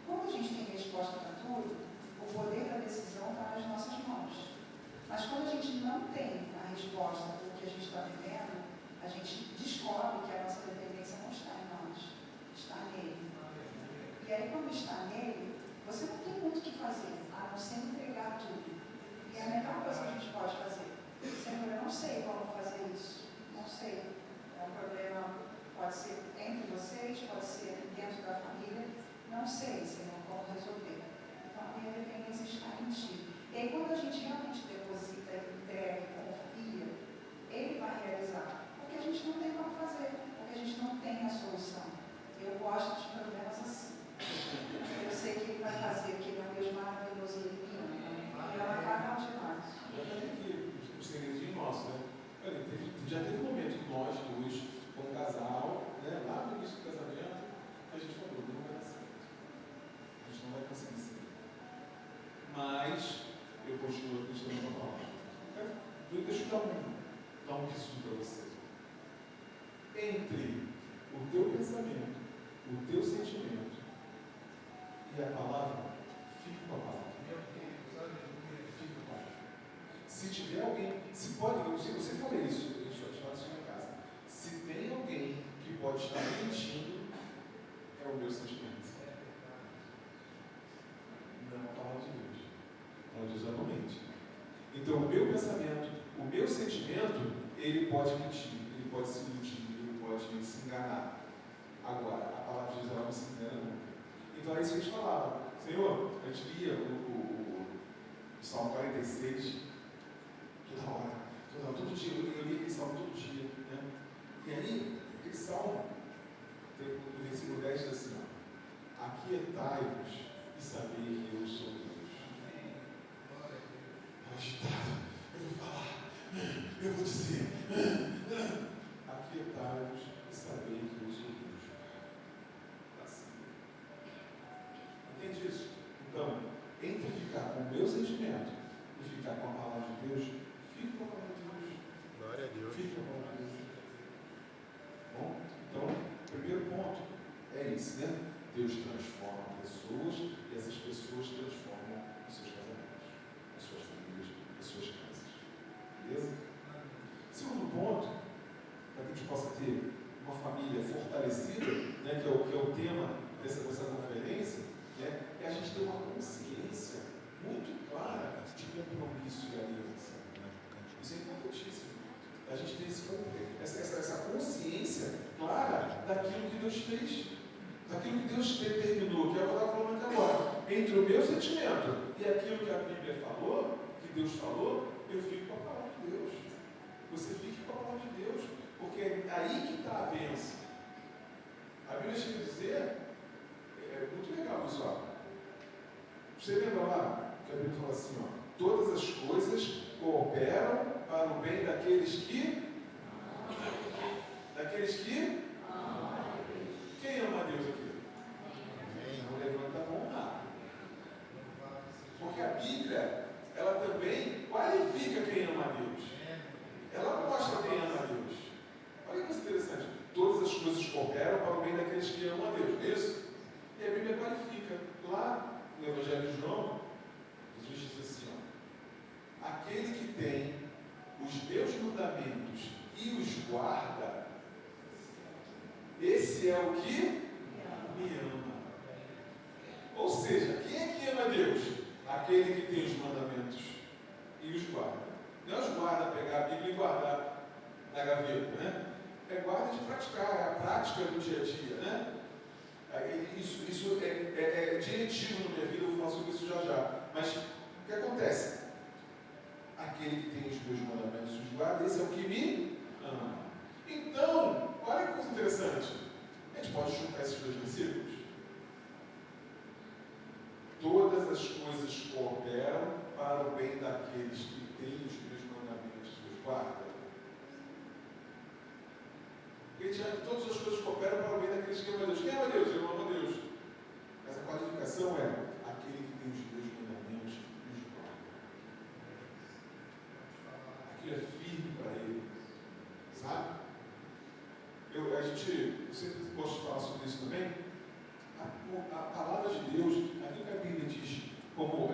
Quando a gente tem resposta para tudo, o poder da decisão está nas nossas mãos. Mas quando a gente não tem a resposta do que a gente está vivendo, a gente descobre que a nossa dependência não está em nós, está nele. E aí, quando está nele, você não tem muito o que fazer, a não ser entregar tudo. E é a melhor coisa que a gente pode fazer. Senhor, eu não sei como fazer isso. Não sei. É um problema, pode ser entre vocês, pode ser dentro da família. Não sei, Senhor, como resolver. Então, a minha dependência está em Ti. E aí, quando a gente realmente deposita, entrega, confia, Ele vai realizar. Porque a gente não tem como fazer, porque a gente não tem a solução. Eu gosto de problemas assim. Eu sei que Ele vai fazer, que Ele é um Deus maravilhoso e Ele me ama. Ele ama cada um de nós. Já falei aqui, um segredinho nosso, né? Olha, já teve um momento que nós dois, como casal, né, lá no início do casamento, que a gente falou, não vai dar certo. A gente não vai conseguir ser. Mas eu continuo acreditando na palavra. Deixa eu dar um bisu para você. Entre o teu pensamento, o teu sentimento e a palavra, fica com a palavra. Fica com a palavra. Se tiver alguém, se pode, se você for isso, a gente vai te falar isso na casa. Se tem alguém que pode estar mentindo, é o meu sentimento. Não é a palavra de Deus. A palavra de Deus não mente. Então, o meu pensamento, o meu sentimento, ele pode mentir, ele pode se iludir, ele pode se enganar. Agora, a palavra de Deus ela não se engana nunca. Então, é isso que a gente falava. Senhor, a gente lia o Salmo 46 toda hora, todo dia, eu li aquele Salmo todo dia. Né? E aí, aquele Salmo, no versículo 10 diz assim, ó, aquietai-vos e sabei que eu sou Deus. Agitado, eu vou falar, eu vou dizer, aquietai-vos e sabei que eu sou Deus. Assim. Entende isso? Então, entre ficar com o meu sentimento e ficar com a palavra de Deus, fique com a palavra de Deus. Glória a Deus. Fique com a palavra de Deus. Bom, então, o primeiro ponto é esse, né? Deus transforma pessoas e essas pessoas transformam os seus casamentos, as suas famílias, as suas casas. Beleza? Segundo ponto, para que a gente possa ter uma família fortalecida, né, que é o tema dessa conferência, né, é a gente ter uma consciência muito clara de compromisso e aliança. Isso é importantíssimo. A gente ter essa consciência clara daquilo que Deus fez, daquilo que Deus determinou, que é o que eu estava falando aqui agora. Entre o meu sentimento e aquilo que a Bíblia falou, que Deus falou, eu fico com a palavra de Deus. Você fique com a palavra de Deus, porque é aí que está a bênção. A Bíblia chega a dizer, é muito legal isso, ó. Você lembra lá que a Bíblia fala assim, ó, todas as coisas cooperam para o bem daqueles que quem ama a Deus aqui? Não levanta a mão nada. Porque a Bíblia, ela também qualifica quem ama a Deus. Ela mostra quem ama a Deus. Olha que coisa interessante. Todas as coisas cooperam para o bem daqueles que amam a Deus, não é isso? E a Bíblia qualifica. Lá no Evangelho de João, Jesus diz assim, ó, aquele que tem os meus mandamentos e os guarda, esse é o que me ama. Ou seja, quem é que ama a Deus? Aquele que tem os mandamentos e os guarda. Não é os guarda pegar a Bíblia e guardar na gaveta, né? É guarda de praticar, é a prática do dia a dia, né? Isso é diretivo na minha vida, eu vou falar sobre isso já. Mas o que acontece? Aquele que tem os meus mandamentos e os guarda, esse é o que me ama. Então, olha que coisa interessante. A gente pode juntar esses dois versículos? todas as coisas cooperam para o bem daqueles que têm os meus mandamentos e os guardam. Porque todas as coisas cooperam para o bem daqueles que amam a Deus. Quem ama a Deus? Eu amo a Deus. Mas a qualificação é aquele que tem os meus mandamentos e os guarda. Aquilo é firme para ele. Sabe? Eu sempre gosto de falar sobre isso também. A palavra de Deus, aquilo que a Bíblia diz como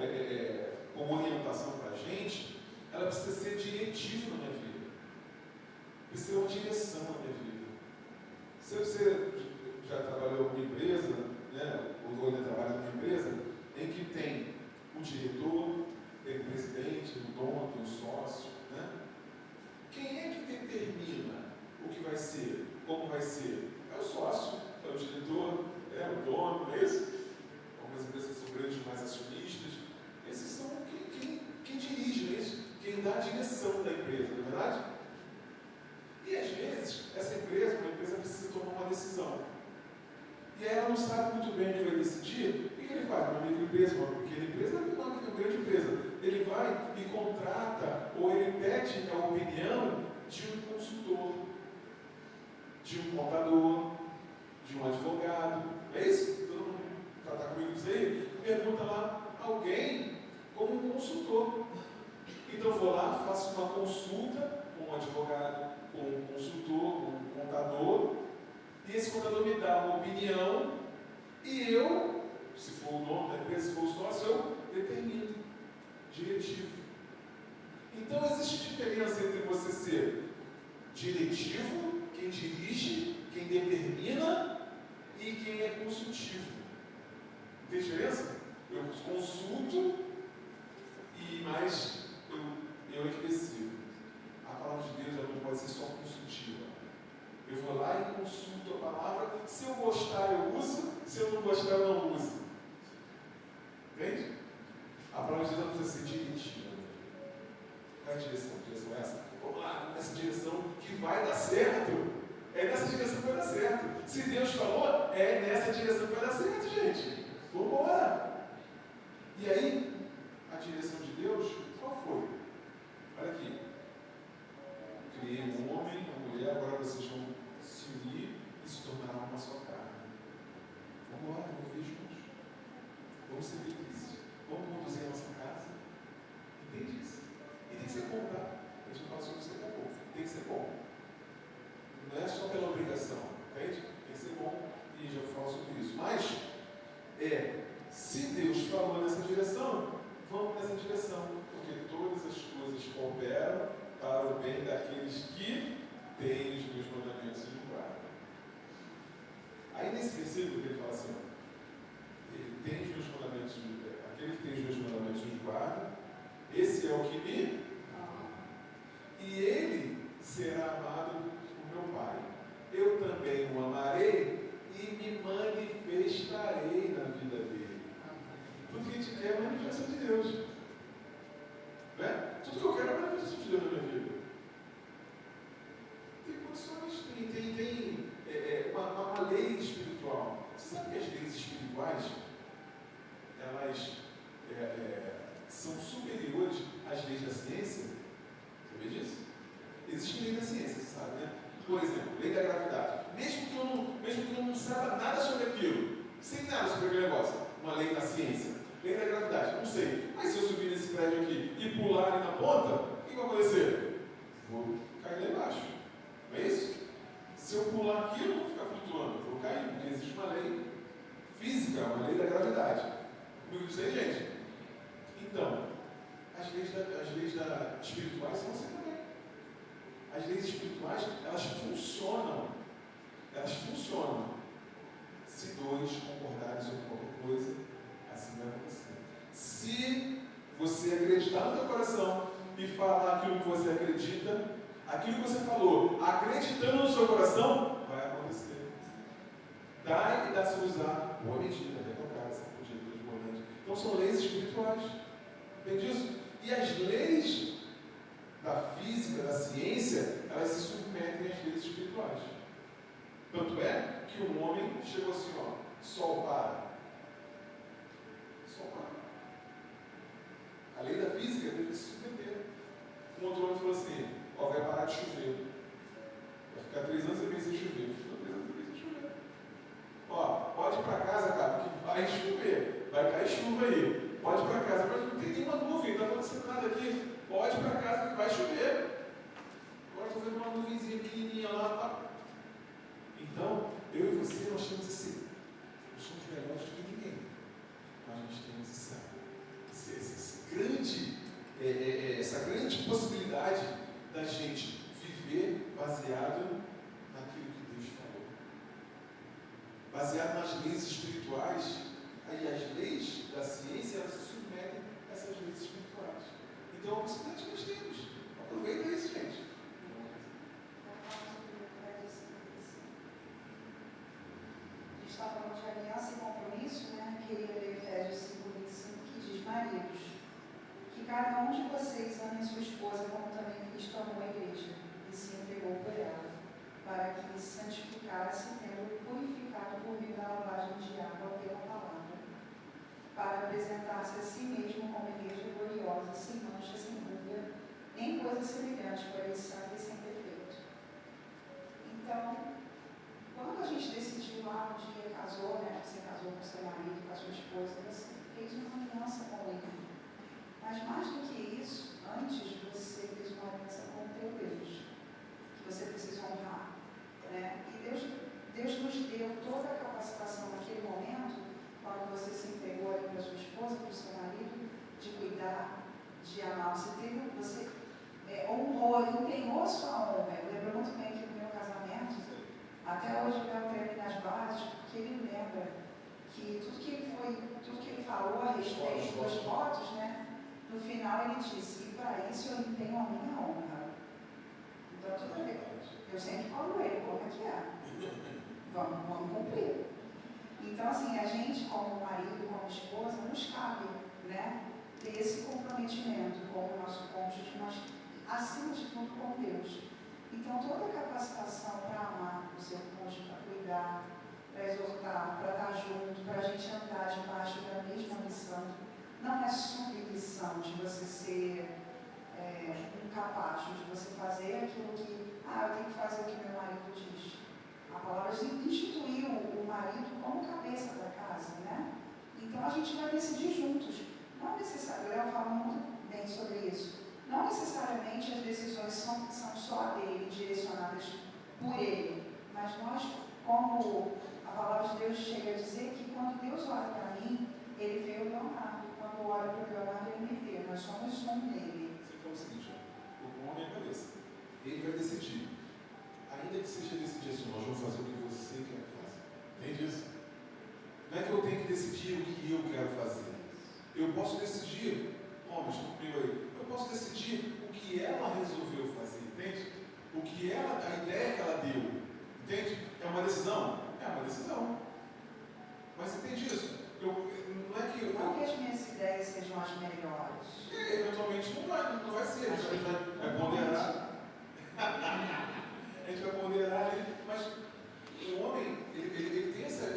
orientação para a gente, ela precisa ser diretiva na minha vida. Precisa ser uma direção na minha vida. Se você já trabalhou em uma empresa, né, ou ainda trabalha numa empresa, em que tem o diretor, tem o presidente, o dono, tem o sócio, né? Quem é que determina o que vai ser, como vai ser? É o sócio, é o diretor, é o dono, não é isso? Algumas empresas são grandes, mais acionistas. Esses são quem dirige, não é isso? Quem dá a direção da empresa, não é verdade? E às vezes, uma empresa precisa tomar uma decisão. E aí ela não sabe muito bem o que vai decidir. O que ele faz? Uma microempresa, uma pequena empresa, uma grande empresa. Ele vai e contrata, ou ele pede a opinião de um consultor, de um contador, de um advogado. É isso? Todo mundo está comigo disso aí? Pergunta lá alguém como um consultor. Então eu vou lá, faço uma consulta com um advogado, com um consultor, com um contador, e esse contador me dá uma opinião, e eu, se for o dono da empresa, se for o sócio, eu determino, diretivo. Então existe diferença entre você ser diretivo, quem dirige, quem determina, e quem é consultivo. Tem diferença? Eu consulto e mais eu é que decido. A palavra de Deus ela não pode ser só consultiva. Eu vou lá e consulto a palavra. Se eu gostar, eu uso. Se eu não gostar, eu não uso. Entende? A palavra de Deus não precisa ser diretiva. Qual é a direção? A direção é essa? Vamos lá, nessa direção que vai dar certo. É nessa direção que vai dar certo. Se Deus falou, é nessa direção que vai dar certo, gente. Vamos embora. E aí, a direção de Deus, qual foi? Olha aqui. Criei um homem, uma mulher, agora vocês vão se unir e se tornar uma só carne. Vamos lá, vamos viver juntos. Vamos ser felizes. Vamos conduzir a nossa casa. Entende isso? E tem que ser bom, tá? A gente não fala sobre isso daqui a pouco. Tem que ser bom. Não é só pela obrigação, entende? Tem que ser bom e já falo sobre isso. Mas, se Deus falou nessa direção, vamos nessa direção, porque todas as coisas cooperam para o bem daqueles que têm os meus mandamentos e os guardam. Aí nesse versículo ele fala assim, ele tem os meus mandamentos, aquele que tem os meus mandamentos e os guarda, esse é o que me ama. E ele será amado por meu Pai. Eu também o amarei e me manifestarei na vida dele. Tudo que a gente quer é a manifestação de Deus. Né? Tudo que eu quero é a manifestação de Deus na minha vida. Tem condições, tem uma lei espiritual. Você sabe que as leis espirituais, elas são superiores às leis da ciência? Sabia disso? Existe lei da ciência, você sabe, né? Por exemplo, lei da gravidade. Mesmo que eu não saiba nada sobre aquilo, sem nada sobre aquele negócio, uma lei da ciência. Lei da gravidade, não sei. Mas se eu subir nesse prédio aqui e pular ali na ponta, o que vai acontecer? Vou cair lá embaixo. Não é isso? Se eu pular aqui, eu não vou ficar flutuando. Vou cair, porque existe uma lei física, uma lei da gravidade. Comigo disso aí, gente? Então, as leis espirituais são assim também. As leis espirituais, elas funcionam. Se dois concordarem sobre qualquer coisa, assim vai acontecer. Se você acreditar no teu coração e falar aquilo que você acredita, aquilo que você falou, acreditando no seu coração, vai acontecer. Dai e dá-se usar. Boa medida, recalcada, essa medida de boa medida. Então são leis espirituais. Entende isso? E as leis da física, da ciência, elas se submetem às leis espirituais. Tanto é que um homem chegou assim, ó, sol para. Sol para. chover. Vai ficar 3 anos e meio sem chover. Ficou 3 anos e meio sem chover. Ó, pode ir para casa, cara, que vai chover. Vai cair chuva aí. Pode ir para casa, mas não tem nenhuma nuvem, não está acontecendo nada aqui. Pode ir para casa que vai chover. Agora estou vendo uma nuvenzinha pequenininha lá. Tá? Então, eu e você, nós temos esse. Nós somos melhores do que ninguém. Mas nós temos essa grande possibilidade da gente viver baseado naquilo que Deus falou. Baseado nas leis espirituais. Aí as leis da ciência, elas se submetem a essas leis espirituais. Então, é uma possibilidade que nós temos. Aproveita isso, gente. A gente está falando de aliança e compromisso, né? Eu queria ler Efésios 5:25, que diz: maridos, que cada um de vocês ame sua esposa como também Cristo amou a igreja e se entregou por ela, para que se santificasse, tendo purificado por meio da lavagem de água pela palavra, para apresentar-se a si mesmo como igreja gloriosa, sem mancha, sem dúvida, nem coisa semelhante, porém santa e sem defeito. Então, quando a gente decidiu lá um dia, casou, né? Você casou com seu marido, com a sua esposa, você fez uma aliança com ele. Mas mais do que isso, antes você fez uma aliança com o teu Deus, que você precisa honrar, né? E Deus nos deu toda a capacitação naquele momento, quando você se entregou ali para sua esposa, para o seu marido, de cuidar, de amar. Você honrou, empenhou a sua honra. Eu lembro muito bem que no meu casamento, até hoje eu treme nas bases, porque ele lembra que tudo que ele falou a respeito dos votos, né? No final ele disse: e para isso eu empenho a minha honra. Então, tudo bem. Eu sempre falo ele, como é que é? Vamos cumprir. Então, assim, a gente, como marido, como esposa, nos cabe, né? Ter esse comprometimento com o nosso cônjuge, mas, acima de tudo, com Deus. Então, toda a capacitação para amar o seu cônjuge, para cuidar, para exortar, para estar junto, para a gente andar debaixo da mesma missão, não é submissão de você ser um capacho, de você fazer aquilo que, eu tenho que fazer o que meu marido diz. A palavra instituiu o marido como cabeça da casa, né? Então, a gente vai decidir juntos. Não necessariamente, eu falo muito bem sobre isso. Não necessariamente as decisões são só dele, direcionadas por ele, mas nós, como a palavra de Deus chega a dizer que quando Deus olha para mim, ele vê o Leonardo, quando olha para o Leonardo, ele me vê, nós somos um nele. Então é o seguinte, o homem é a cabeça, ele vai decidir, ainda que seja decidir assim, nós vamos fazer o que você quer fazer, entende isso? Não é que eu tenho que decidir o que eu quero fazer, eu posso decidir, homens, comigo aí, eu posso decidir o que ela resolveu fazer, entende? O que ela, a ideia que ela deu, entende? É uma decisão? É uma decisão. Mas entende isso? Não é que não que as minhas ideias sejam as melhores. Eventualmente não vai ser. A gente vai ponderar. A gente vai ponderar ali. Mas o homem, ele tem essa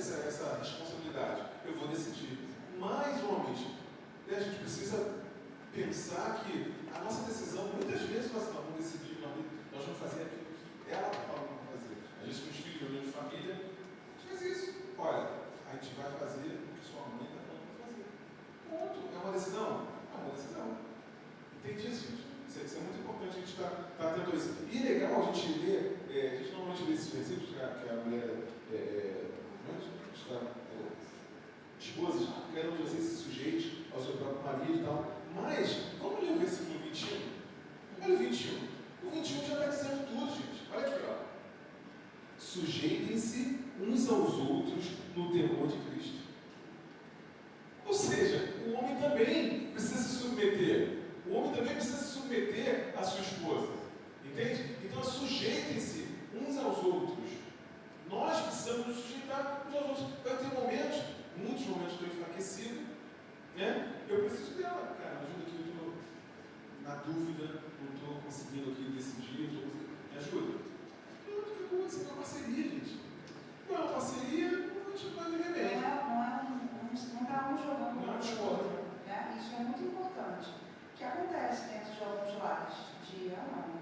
responsabilidade. Eu vou decidir. Mas, homens, a gente precisa pensar que a nossa decisão, muitas vezes nós vamos decidir, nós vamos fazer aquilo que ela está falando para fazer. A gente com os filhos, reunião de família, a gente faz isso. Olha, a gente vai fazer o que sua mãe está falando para fazer. Ponto. É uma decisão? É uma decisão. Entende isso, gente? Isso é muito importante, a gente está atento a isso. E é legal a gente ler, a gente normalmente lê esses versículos que a mulher esposas, cada um de vocês se sujeite ao seu próprio marido e tal. Mas, vamos ler o versículo 21? Olha o 21. O 21 já está dizendo tudo, gente. Olha aqui, ó. Sujeitem-se uns aos outros no temor de Cristo. Ou seja, o homem também precisa se submeter. O homem também precisa se submeter à sua esposa. Entende? Então, sujeitem-se uns aos outros. Nós precisamos nos sujeitar uns aos outros. Vai ter momentos, muitos momentos estou enfraquecido, né? Eu preciso dela, cara, me ajuda aqui, eu estou na dúvida, não estou conseguindo aqui decidir, me ajuda. Pronto, acabou, isso é uma parceria, gente. Não é uma parceria, a gente não vai viver bem. Não está um jogando com o outro. Né? Isso é muito importante. O que acontece dentro de alguns lares? Não.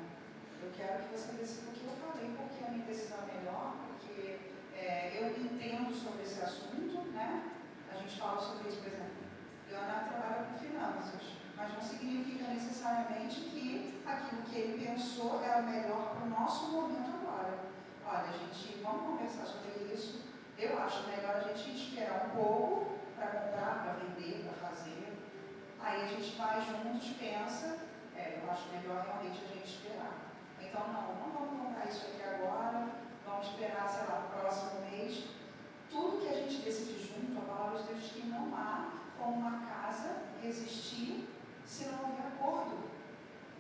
Eu quero que você decida o que eu falei, porque a minha decisão é melhor, porque eu entendo sobre esse assunto, né? A gente fala sobre isso, por exemplo, Leonardo trabalha com finanças, mas não significa necessariamente que aquilo que ele pensou era melhor para o nosso momento agora. Olha, gente, vamos conversar sobre isso. Eu acho melhor a gente esperar um pouco para comprar, para vender, para fazer. Aí a gente vai juntos, pensa, eu acho melhor realmente a gente esperar. Então, não vamos comprar isso aqui agora, vamos esperar, sei lá, o próximo mês. Tudo que a gente decide junto, a palavra de Deus diz que não há como uma casa existir se não houver acordo.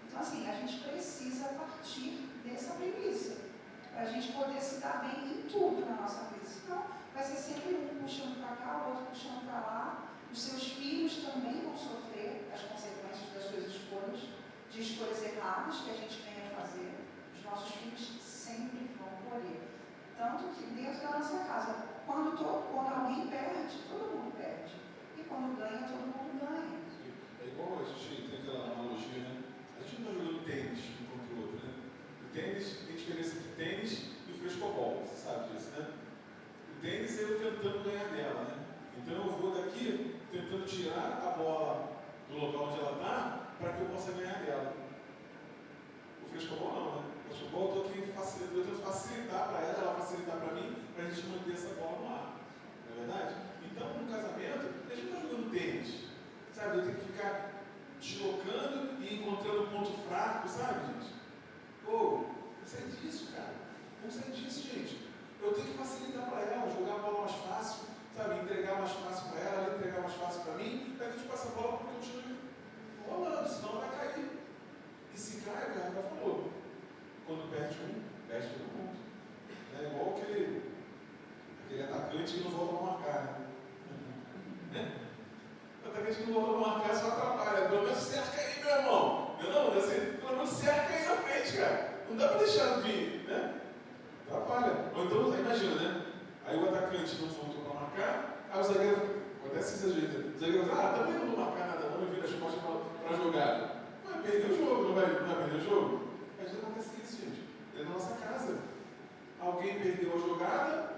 Então, assim, a gente precisa partir dessa premissa, para a gente poder se dar bem em tudo na nossa vida. Senão, vai ser sempre um puxando para cá, o outro puxando para lá. Os seus filhos também vão sofrer as consequências das suas escolhas, de escolhas erradas que a gente venha fazer. Os nossos filhos sempre vão colher. Tanto que dentro da nossa casa, quando alguém perde, todo mundo perde. E quando ganha, todo mundo ganha. É igual a gente tem aquela analogia, né? A gente não está jogando tênis um contra o outro, né? O tênis, tem diferença entre tênis e o frescobol, você sabe disso, né? O tênis eu tentando ganhar dela, né? Então eu vou daqui tentando tirar a bola do local onde ela está para que eu possa ganhar dela. O frescobol não, né? O frescobol eu estou aqui tentando facilitar para ela, ela facilitar para mim, para a gente manter essa bola no ar. Não é verdade? Então, no casamento, a gente não está jogando tênis. Sabe, eu tenho que ficar deslocando e encontrando ponto fraco, sabe, gente? Vamos sair disso, cara. Vamos sair disso, gente. Eu tenho que facilitar para ela, jogar a bola mais fácil, sabe, entregar mais fácil para ela entregar mais fácil para mim, para que a gente passe a bola para o continue rolando, senão vai cair. E se cai, o cara já falou. Quando perde um, perde todo mundo. É igual aquele atacante que não volta para marcar, né? O atacante que não volta para marcar só atrapalha. Pelo menos cerca aí, meu irmão. Não, assim, pelo menos cerca aí na frente, cara. Não dá para deixar vir, né? Atrapalha. Ou então, imagina, né? Aí o atacante não voltou para marcar, aí o zagueiro, acontece isso às vezes, o zagueiro fala, também não vou marcar nada não, e vira as costas para a jogada. Vai perder o jogo, não vai perder o jogo? Às vezes acontece isso, gente. Dentro da nossa casa. Alguém perdeu a jogada,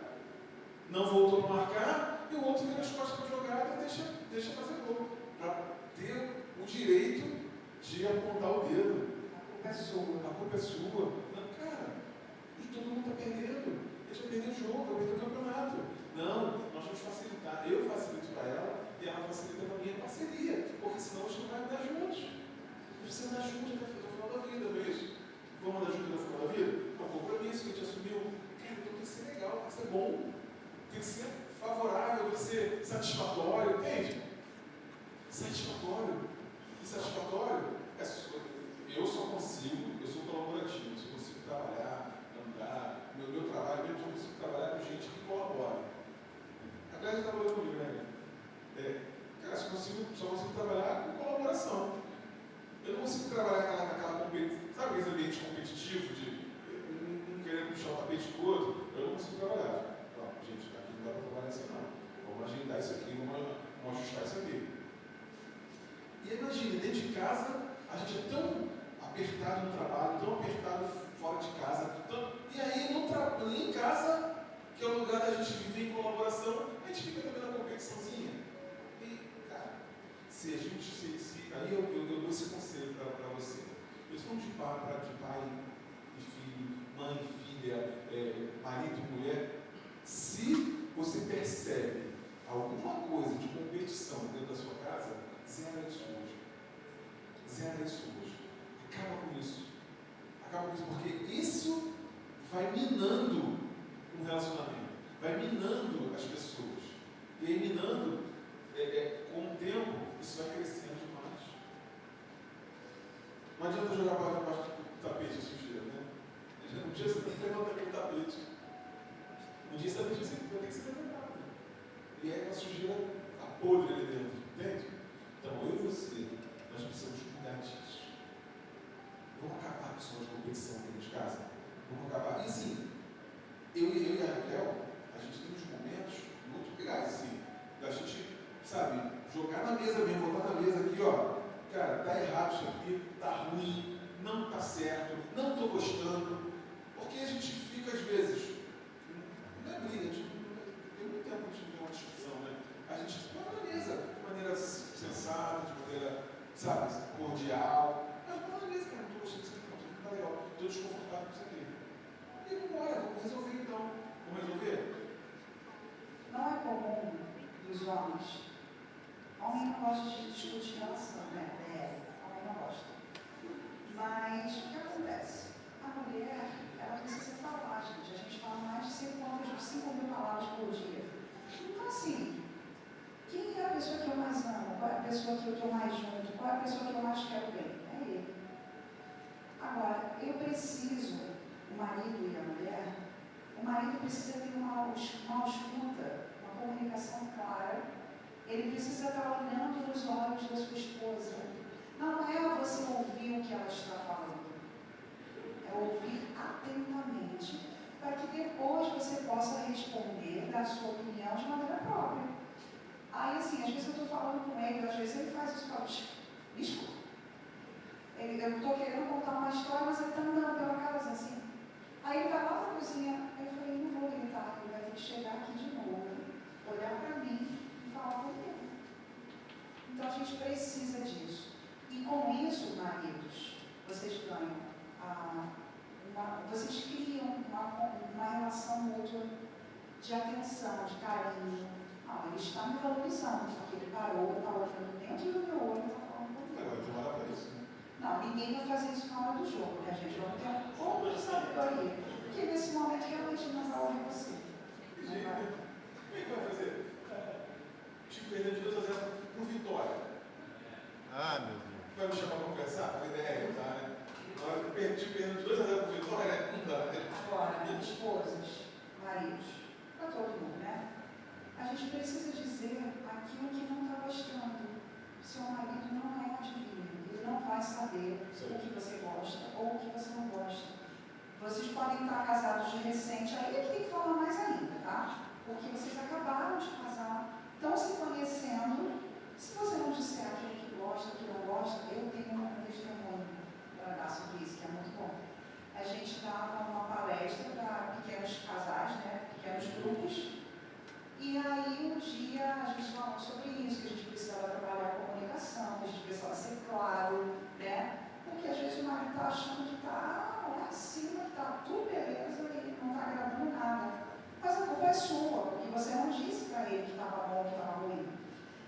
não voltou para marcar, e o outro vira as costas para a jogada e deixa fazer gol. Para ter o direito de apontar o dedo. A culpa é sua. Não, cara, e todo mundo está perdendo. Deixa eu perder o jogo, eu perder o campeonato. Não, nós vamos facilitar. Eu facilito para ela e ela facilita para mim a parceria. Porque senão a gente não vai andar juntos. A gente precisa andar juntos até o final da vida, não é isso? Vamos andar juntos até o final da vida? É um compromisso que a gente assumiu. Cara, então tem que ser legal, tem que ser bom, tem que ser favorável, tem que ser satisfatório, entende? Satisfatório. E satisfatório eu só consigo, eu sou colaborativo, eu só consigo trabalhar, andar, meu trabalho mesmo, eu consigo trabalhar com gente que colabora. A Cléia já trabalhou comigo, né? Cara, só consigo trabalhar com colaboração. Eu não consigo trabalhar naquela competição, sabe aquele ambiente competitivo de um querendo puxar o tapete do outro? Eu não consigo trabalhar. Não, gente, aqui não dá para trabalhar assim não. Vamos agendar isso aqui, vamos ajustar isso aqui. E imagine, dentro de casa, a gente é tão apertado no trabalho, tão apertado fora de casa, e aí em casa, que é o lugar da gente viver em colaboração, a gente fica também na competiçãozinha. E, cara, se a gente, aí eu dou esse conselho para você. Eu estou de pai e filho, mãe e filha, marido e mulher. Se você percebe alguma coisa de competição dentro da sua casa, zera isso hoje. Zera isso hoje. Acaba com isso. Acaba com isso, porque isso vai minando um relacionamento, vai minando as pessoas. E aí minando, com o tempo, isso vai crescendo demais. Não adianta jogar para debaixo do tapete a sujeira, né? Um dia você tem que levantar aquele tapete. Um dia esse tapete vai ter que ser levantado. E aí a sujeira está podre ali dentro, entende? Então eu e você, nós precisamos cuidar disso. Vamos acabar com essa competição dentro de casa. Vamos acabar. E assim, eu e a Raquel, a gente tem uns momentos muito legais, assim, da gente, sabe, jogar na mesa mesmo, botar na mesa aqui, ó, cara, tá errado isso aqui, tá ruim, não está certo, não estou gostando. Porque a gente fica, às vezes, não é briga, tem muito tempo que a gente tem uma discussão, né? A gente analisa de maneira sensata, de maneira, sabe, cordial. Mas analisa, cara, não estou gostando disso aqui, não está legal, estou desconfortável com isso aqui. E vamos embora, vamos resolver então. Vamos resolver? Não é comum dos homens. Homem não gosta de discutir relação, né? Homem não gosta. Mas o que acontece? A mulher, ela precisa falar, gente. A gente fala mais de 5.000 palavras por dia. Então, assim, quem é a pessoa que eu mais amo? Qual é a pessoa que eu estou mais junto? Qual é a pessoa que eu mais quero bem? É ele. Agora, eu preciso, o marido e a mulher, o marido precisa ter uma escuta, uma comunicação clara. Ele precisa estar olhando nos olhos da sua esposa. Não é você ouvir o que ela está falando. É ouvir atentamente, para que depois você possa responder, dar a sua opinião de maneira própria. Aí, assim, às vezes eu estou falando com ele, às vezes ele faz isso e fala, me escuta. Eu estou querendo contar uma história, mas ele está andando pela casa assim. Aí ele vai lá para a cozinha, aí eu falei, não vou gritar, ele vai ter que chegar aqui de novo, olhar para mim e falar comigo. Então a gente precisa disso. E com isso, maridos, vocês ganham, vocês criam uma relação mútua de atenção, de carinho. Não, ele está me valorizando, porque ele parou, está olhando dentro do meu olho e está falando comigo. Agora tem hora para isso, né? Não, ninguém vai fazer isso na hora do jogo, né, gente? Vamos ter um pouco de sabedoria. Porque nesse momento realmente não vai ouvir você. Como é que vai fazer? Tipo, perdendo de 2-0 pro Vitória. Ah, meu Deus. Vai me chamar para conversar? Para ideia, tá, né? Agora, perdendo de 2-0 pro Vitória, não dá, né? Agora, esposas, maridos, para todo mundo, né? A gente precisa dizer aquilo que não está gostando. Seu marido não é adivinho. Ele não vai saber o que você gosta ou o que você não gosta. Vocês podem estar casados de recente, aí ele tem que falar mais ainda, tá? Porque vocês acabaram de casar, estão se conhecendo. Se você não disser aquilo que gosta, que não gosta, eu tenho um testemunho para dar sobre isso, que é muito bom. A gente dava uma palestra para pequenos casais, né? Pequenos grupos. E aí um dia a gente falou sobre isso, que a gente precisava trabalhar a comunicação, que a gente precisava ser claro, né? Porque às vezes o marido está achando que está lá em cima, que está tudo beleza e não está agradando nada. Mas a culpa é sua, porque você não disse para ele que estava bom, que estava ruim.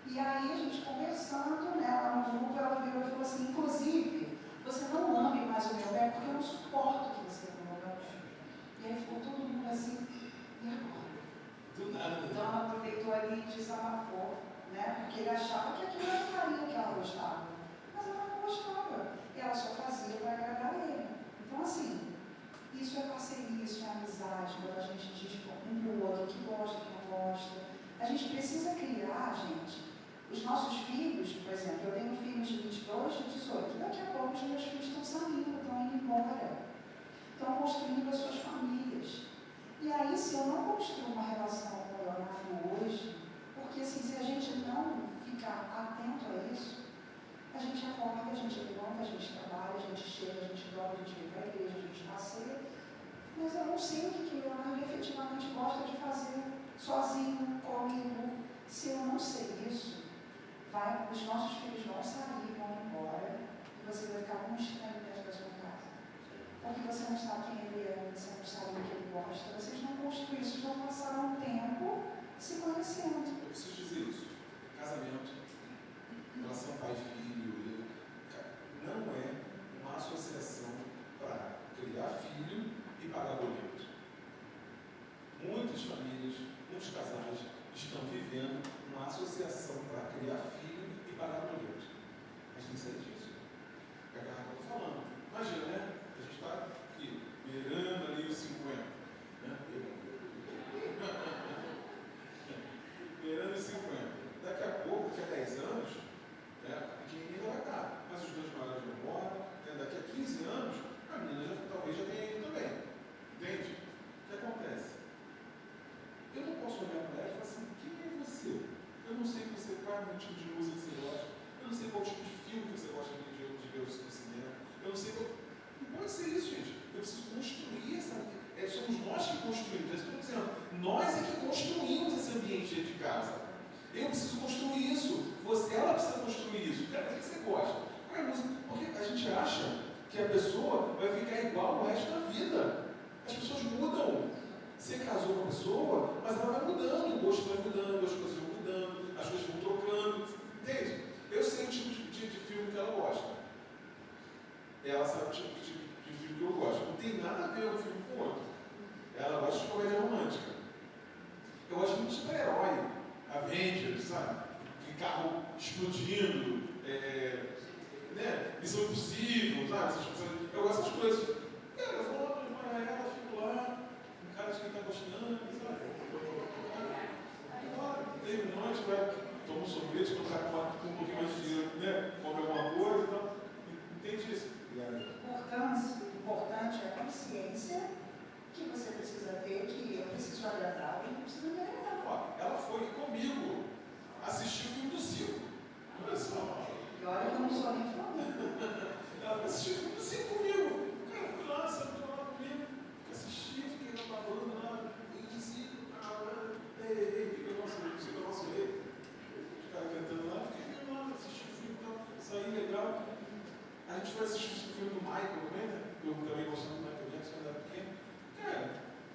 E aí a gente conversando, né, lá no grupo, ela virou e falou assim, inclusive, você não ame mais o meu pé, porque eu não suporto que você ame o meu pé. E aí ficou todo mundo assim, e agora? Do nada, né? Então ela aproveitou ali e desabafou, né? Porque ele achava que aquilo era carinho que ela gostava. Mas ela não gostava. E ela só fazia para agradar ele. Então, assim, isso é parceria, isso é amizade, quando a gente diz um para o outro que gosta, que não gosta. A gente precisa criar, gente, os nossos filhos, por exemplo, eu tenho filhos de 22 e 18. Daqui a pouco os meus filhos estão saindo, estão indo embora. Estão construindo as suas famílias. E aí, se eu não construo uma relação com o Leonardo hoje, porque assim, se a gente não ficar atento a isso, a gente acorda, a gente levanta, a gente trabalha, a gente chega, a gente dorme, a gente vem para a igreja, a gente passeia, mas eu não sei o que o Leonardo efetivamente gosta de fazer sozinho, comigo. Se eu não sei isso, os nossos filhos vão sair, vão embora, e você vai ficar como estranho dentro da sua casa. Porque você não sabe quem ele é, você não sabe o que ele gosta, vocês não construíram, vocês não passaram um tempo se conhecendo. Eu preciso dizer isso. Casamento, relação pai e filho, não é uma associação para criar filho e pagar boleto. Muitas famílias, muitos casais estão vivendo uma associação para criar filho e pagar boleto. A gente tem que sair disso. É o que a Rafa está falando. Imagina, né? A gente está aqui, beirando ali os 50. Né? Beirando os 50. Daqui a pouco, daqui a 10 anos, né, a pequenininha vai estar. Mas os dois maiores vão embora. Né? Daqui a 15 anos, a menina talvez já tenha ido também. Entende? O que acontece? Eu não posso olhar para ela e falar assim, quem é você? Eu não sei qual é o tipo de música que você gosta. Eu não sei qual tipo de filme que você gosta de ver no cinema. Eu não sei qual... Não pode ser isso, gente. Eu preciso construir essa. Somos nós que construímos. É isso que eu estou dizendo. Nós é que construímos esse ambiente dentro de casa. Eu preciso construir isso. Ela precisa construir isso. Cara, o que você gosta? Qual é a música? Porque a gente acha que a pessoa vai ficar igual o resto da vida. As pessoas mudam. Você casou com a pessoa, mas ela vai mudando, o gosto vai mudando, as coisas vão mudando, as coisas vão trocando. Entende? Eu sei o tipo de filme que ela gosta. Ela sabe o tipo de filme que eu gosto. Não tem nada a ver um filme com o outro. Ela gosta de comédia romântica. Eu gosto muito de super-herói. Avengers, sabe? De carro explodindo, Missão Impossível, sabe? Eu gosto dessas coisas. Cara, eu vou lá para ela, fico lá, um cara de quem está gostando, sabe? Tem um monte, toma um sorvete, quando está com um pouquinho mais de dinheiro, come alguma coisa e tal. Entende isso? Importante é a consciência que você precisa ter, que eu preciso agradar e não preciso me agradar. Ela foi comigo assistir o filme do Zico. Olha só. E olha que eu não sou nem fã. Ela assistiu o filme do Zico comigo. Cara, fui lá, sentou lá comigo, fiquei na babando lá, e Zico, cara, ei, o nosso rei. Os caras cantando lá, fiquei lá, assisti o filme e tal, saí legal. A gente foi assistir o filme do Michael também, né? Eu também gostava do Michael Jackson quando era pequeno. Cara,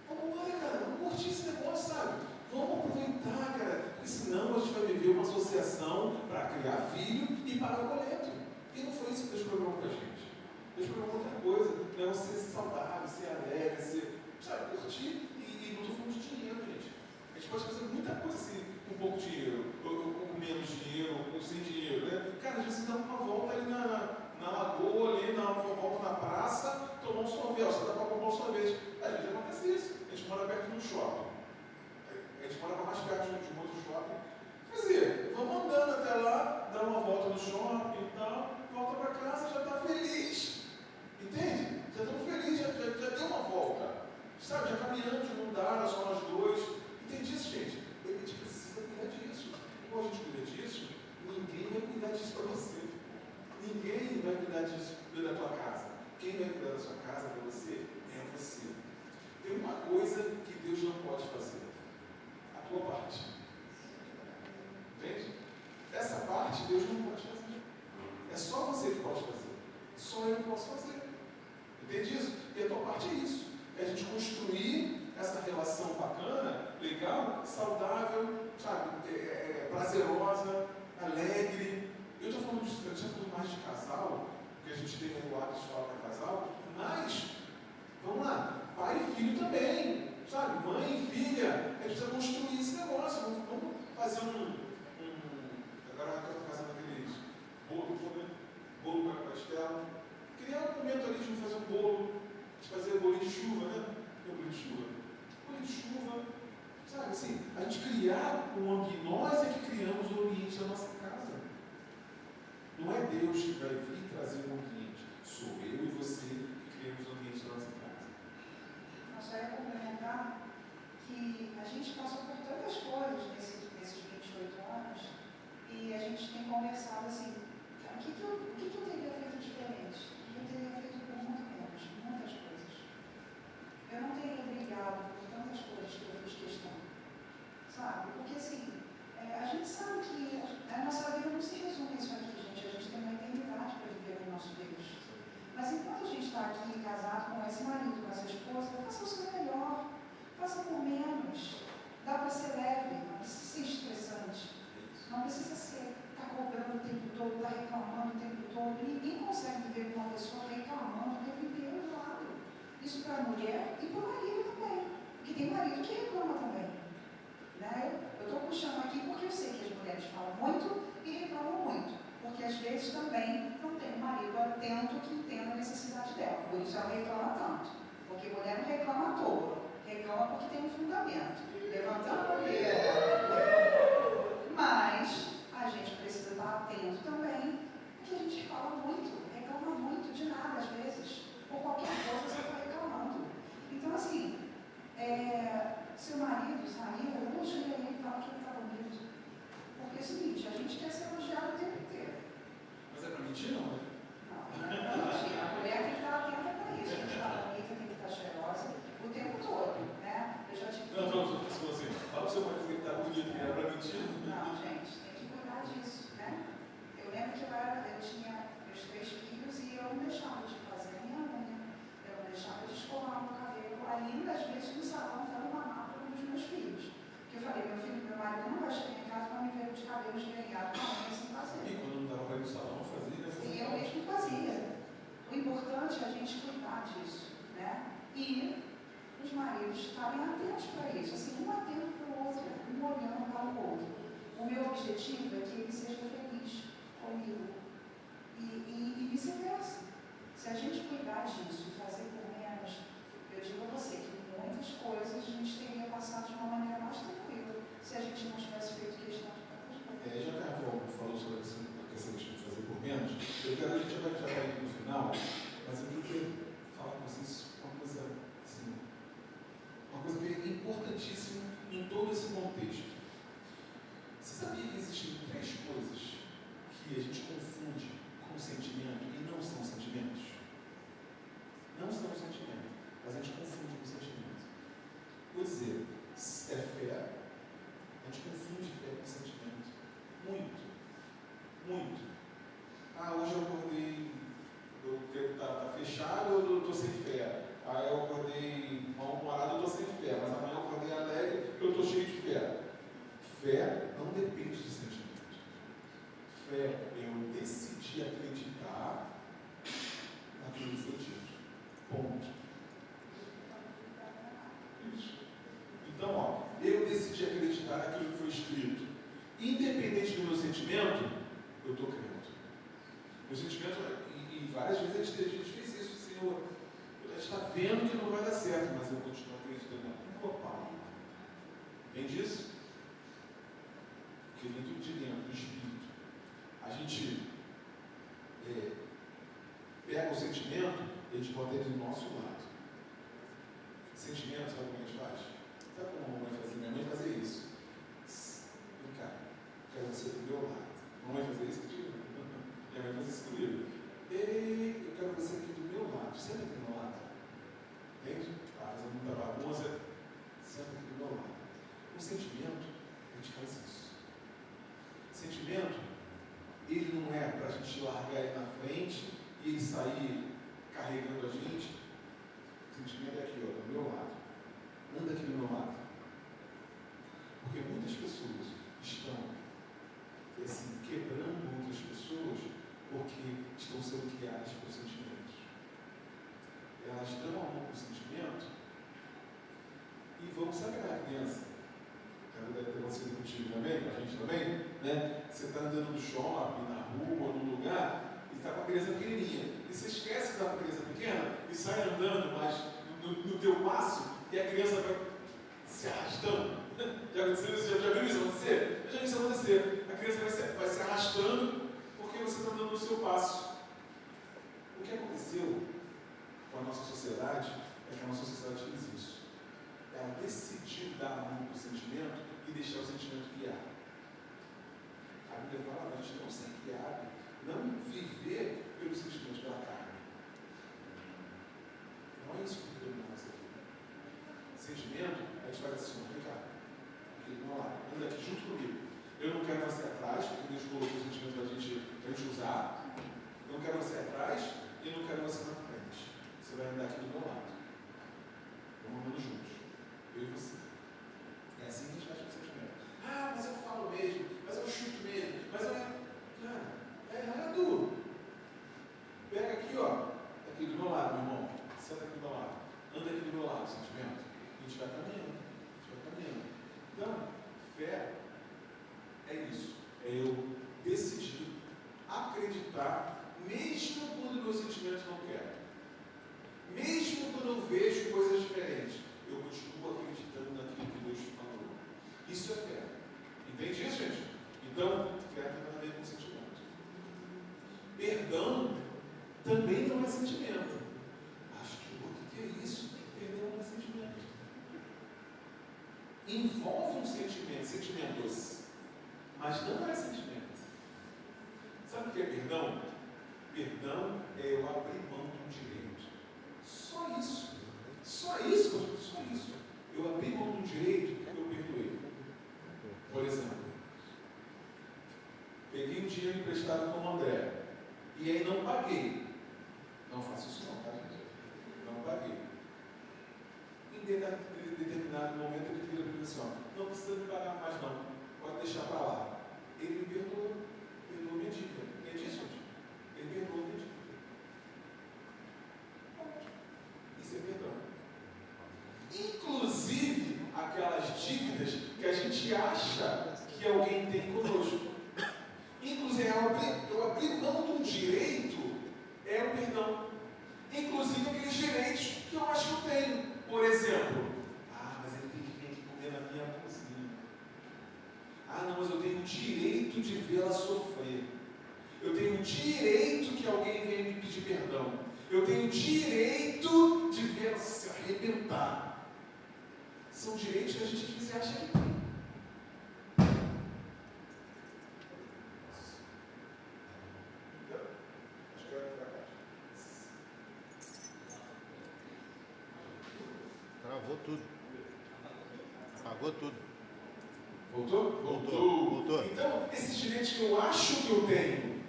vamos curtir esse negócio, sabe? Vamos aproveitar, cara, porque senão a gente vai viver uma associação para criar filho e pagar o boleto. E não foi isso que Deus programou para a gente. Deus programou outra coisa, não ser saudável, ser alegre, sabe, curtir. E não estou falando de dinheiro, gente. A gente pode fazer muita coisa assim, com pouco dinheiro, ou com menos dinheiro, ou sem dinheiro, né? Cara, às vezes dá uma volta ali na lagoa, ali, uma volta na praça, tomar um sorvete, você dá para comprar um sorvete. Às vezes acontece isso. A gente mora perto de um shopping. A gente mora mais perto de um outro shopping. Quer dizer, vamos andando até lá, dar uma volta no shopping e tal, volta para casa, já está feliz. Entende? Já estamos felizes, já deu uma volta. Sabe, já caminhando de mão dada, só nós dois. Entende isso, gente? A gente precisa cuidar disso. Como a gente cuida disso, ninguém vai cuidar disso para você. Ninguém vai cuidar disso da tua casa. Quem vai cuidar da sua casa para você é você. Tem uma coisa que Deus não pode fazer. A tua parte. Entende? Essa parte Deus não pode fazer. É só você que pode fazer. Só eu que posso fazer. Entende isso? E a tua parte é isso. É a gente construir essa relação bacana, legal, saudável, sabe? Prazerosa, alegre. Eu estou falando disso, eu estou falando mais de casal, porque a gente tem o hábito de falar que é casal, mas, vamos lá, pai e filho também, sabe? Mãe e filha, a gente precisa construir esse negócio. Vamos fazer agora eu estou fazendo aqueles bolo para a Estela. Criar um momento ali de fazer um bolo, de fazer bolinho de chuva, né? Bolinho de chuva. Bolinho de chuva, sabe assim, a gente criar um ambiente, nós é que criamos o ambiente da nossa casa. Não é Deus que vai vir trazer um ambiente, sou eu e você que criamos o ambiente da nossa casa. Eu só ia complementar que a gente passou por tantas coisas nesses 28 anos e a gente tem conversado assim, o que eu teria feito diferente? Eu teria feito por muito menos, muitas coisas. Eu não teria brigado por tantas coisas que eu fiz questão, sabe? Porque assim, a gente sabe que a nossa vida não se resume a isso aqui, gente. A gente tem uma eternidade para viver com o nosso Deus. Mas enquanto a gente está aqui casado com esse marido, com essa esposa, faça o seu melhor, faça por menos. Dá para ser leve, não precisa ser estressante, não precisa estar cobrando o tempo todo, estar reclamando o tempo todo. Ninguém consegue viver com uma pessoa reclamando o tempo inteiro do lado. Isso para a mulher e para o marido também, porque tem marido que reclama também. Né? Eu estou puxando aqui porque eu sei que as mulheres falam muito e reclamam muito, porque às vezes também não tem um marido atento que entenda a necessidade dela, por isso ela reclama tanto, porque mulher não reclama à toa, reclama porque tem um fundamento, levantando a bandeira. Mas a gente precisa estar atento também, porque a gente fala muito, reclama muito de nada às vezes, por qualquer coisa você está reclamando. Então assim, seu marido saiu, elogia ele e fala que ele está bonito. Porque é o seguinte, a gente quer ser elogiado o tempo inteiro. Mas é para mentir, não, né? Não, não é para mentir. A mulher tem que estar atenta Antigamente eu tinha meus 3 filhos e eu não deixava de fazer a minha unha, eu não deixava de escovar o meu cabelo, ainda às vezes no salão dando uma mapa para os meus filhos. Porque eu falei, meu marido não vai chegar em casa para me ver de cabelo esgrenhado com a unha sem fazer. E quando não dava para ir no salão, fazia, né? E eu mesmo fazia. O importante é a gente cuidar disso, né? E os maridos estarem atentos para isso, assim, um atento para o outro, um olhando para o outro. O meu objetivo é que ele seja feliz comigo e vice-versa. Se a gente cuidar disso e fazer por menos, eu digo a você que muitas coisas a gente teria passado de uma maneira mais tranquila se a gente não tivesse feito questão de tantas coisas. Já que a Raquel falou sobre a questão de fazer por menos, eu quero, a gente já vai indo no final, mas eu queria falar com vocês uma coisa assim, uma coisa que é importantíssima em todo esse contexto. Você sabia que existem 3 coisas que a gente confunde com sentimento e não são sentimentos? Não são sentimentos, mas a gente confunde com sentimento. Vou dizer, é fé. A gente confunde fé com sentimento. Muito. Muito. Hoje eu acordei, tá fechado, eu estou sem fé. Eu acordei mal-humorado, eu estou sem fé. Mas amanhã eu acordei alegre, eu estou cheio de fé. Fé não depende de sentimento. Fé é eu decidir acreditar naquilo que foi dito. Ponto. Isso. Então, eu decidi acreditar naquilo que foi escrito. Independente do meu sentimento, eu estou crendo. Meu sentimento, e várias vezes a gente fez isso, Senhor. A gente está vendo que não vai dar certo, mas eu continuo acreditando na tua palavra. Entende isso? Que vem tudo de dentro, do Espírito. A gente pega o sentimento e a gente bota ele do nosso lado. Sentimento, sabe como a gente faz? Sabe como a mamãe fazia? Minha mãe fazia isso. Vem cá, quero você do meu lado. Mamãe fazia isso contigo? Minha mãe fazia isso comigo. Ei, eu quero você aqui do meu lado. Senta aqui do meu lado. Entende? Está fazendo muita bagunça. Senta aqui do meu lado. Com sentimento, a gente faz isso. Sentimento, ele não é para a gente largar ele na frente e ele sair carregando a gente. O sentimento é aqui, ó, do meu lado. Anda aqui do meu lado. Porque muitas pessoas estão assim, quebrando outras pessoas porque estão sendo criadas por sentimentos. Elas dão amor para o sentimento e vão, sabe aquela criança? Deve ter acontecido contigo também, com a gente também, né? Você está andando no shopping, na rua, ou num lugar, e está com a criança pequenininha. E você esquece que está com a criança pequena e sai andando mais no teu passo e a criança vai se arrastando. Já aconteceu isso? Já viu isso acontecer? Eu já vi isso acontecer. A criança vai se arrastando porque você está andando no seu passo. O que aconteceu com a nossa sociedade é que a nossa sociedade fez isso. Ela decidiu dar amor para o sentimento e deixar o sentimento guiar. A Bíblia fala para a gente não ser guiado, não viver pelos sentimentos pela carne. Não é isso que Deus não faz aqui. Sentimento, a gente faz assim, vem cá, aqui do meu lado, anda aqui junto comigo. Eu não quero você atrás, porque Deus colocou o sentimento para a gente usar. Eu não quero você atrás e eu não quero você na frente. Você vai andar aqui do meu lado. Vamos andando juntos. Eu e você. É assim que a gente faz com o sentimento. Mas eu falo mesmo, mas eu chuto mesmo, mas eu... Cara, é errado. Pega aqui, ó. Aqui do meu lado, meu irmão. Senta aqui do meu lado. Anda aqui do meu lado, sentimento. A gente vai caminhando. Então, fé é isso. É eu decidir acreditar, mesmo quando o meu sentimento não quer. Mesmo quando eu vejo coisas diferentes. Eu continuo acreditando naquilo que Deus falou. Isso é fé. Entende isso, gente? Então, fé tem a ver com sentimento. Perdão também não é sentimento. Acho que o que é isso? Perdão não é sentimento. Envolve um sentimento, sentimentos, mas não é sentimento. Sabe o que é perdão? Perdão é eu abrir mão de um direito. Só isso. Só isso, só isso. Eu abri mão de um direito, eu perdoei. Por exemplo, Peguei um dinheiro emprestado com o André. E aí não paguei. Não faço isso não, tá, gente? Não paguei. Em determinado momento ele vira para mim assim, ó, não precisa me pagar mais não. Pode deixar para lá. Ele me perdoou minha dívida. É disso, gente? Ele perdoou minha dívida. Isso é perdão. Inclusive aquelas dívidas que a gente acha que alguém tem conosco. Inclusive, eu abri mão de um direito, é o perdão. Inclusive aqueles direitos que eu acho que eu tenho. Por exemplo, mas ele tem que vir aqui comer na minha cozinha. Não, mas eu tenho o direito de vê-la sofrer. Eu tenho o direito que alguém venha me pedir perdão. Eu tenho o direito de vê-la se arrebentar. São direitos que a gente às vezes acha que tem. Travou tudo. Apagou tudo. Voltou? Então, esses direitos que eu acho que eu tenho,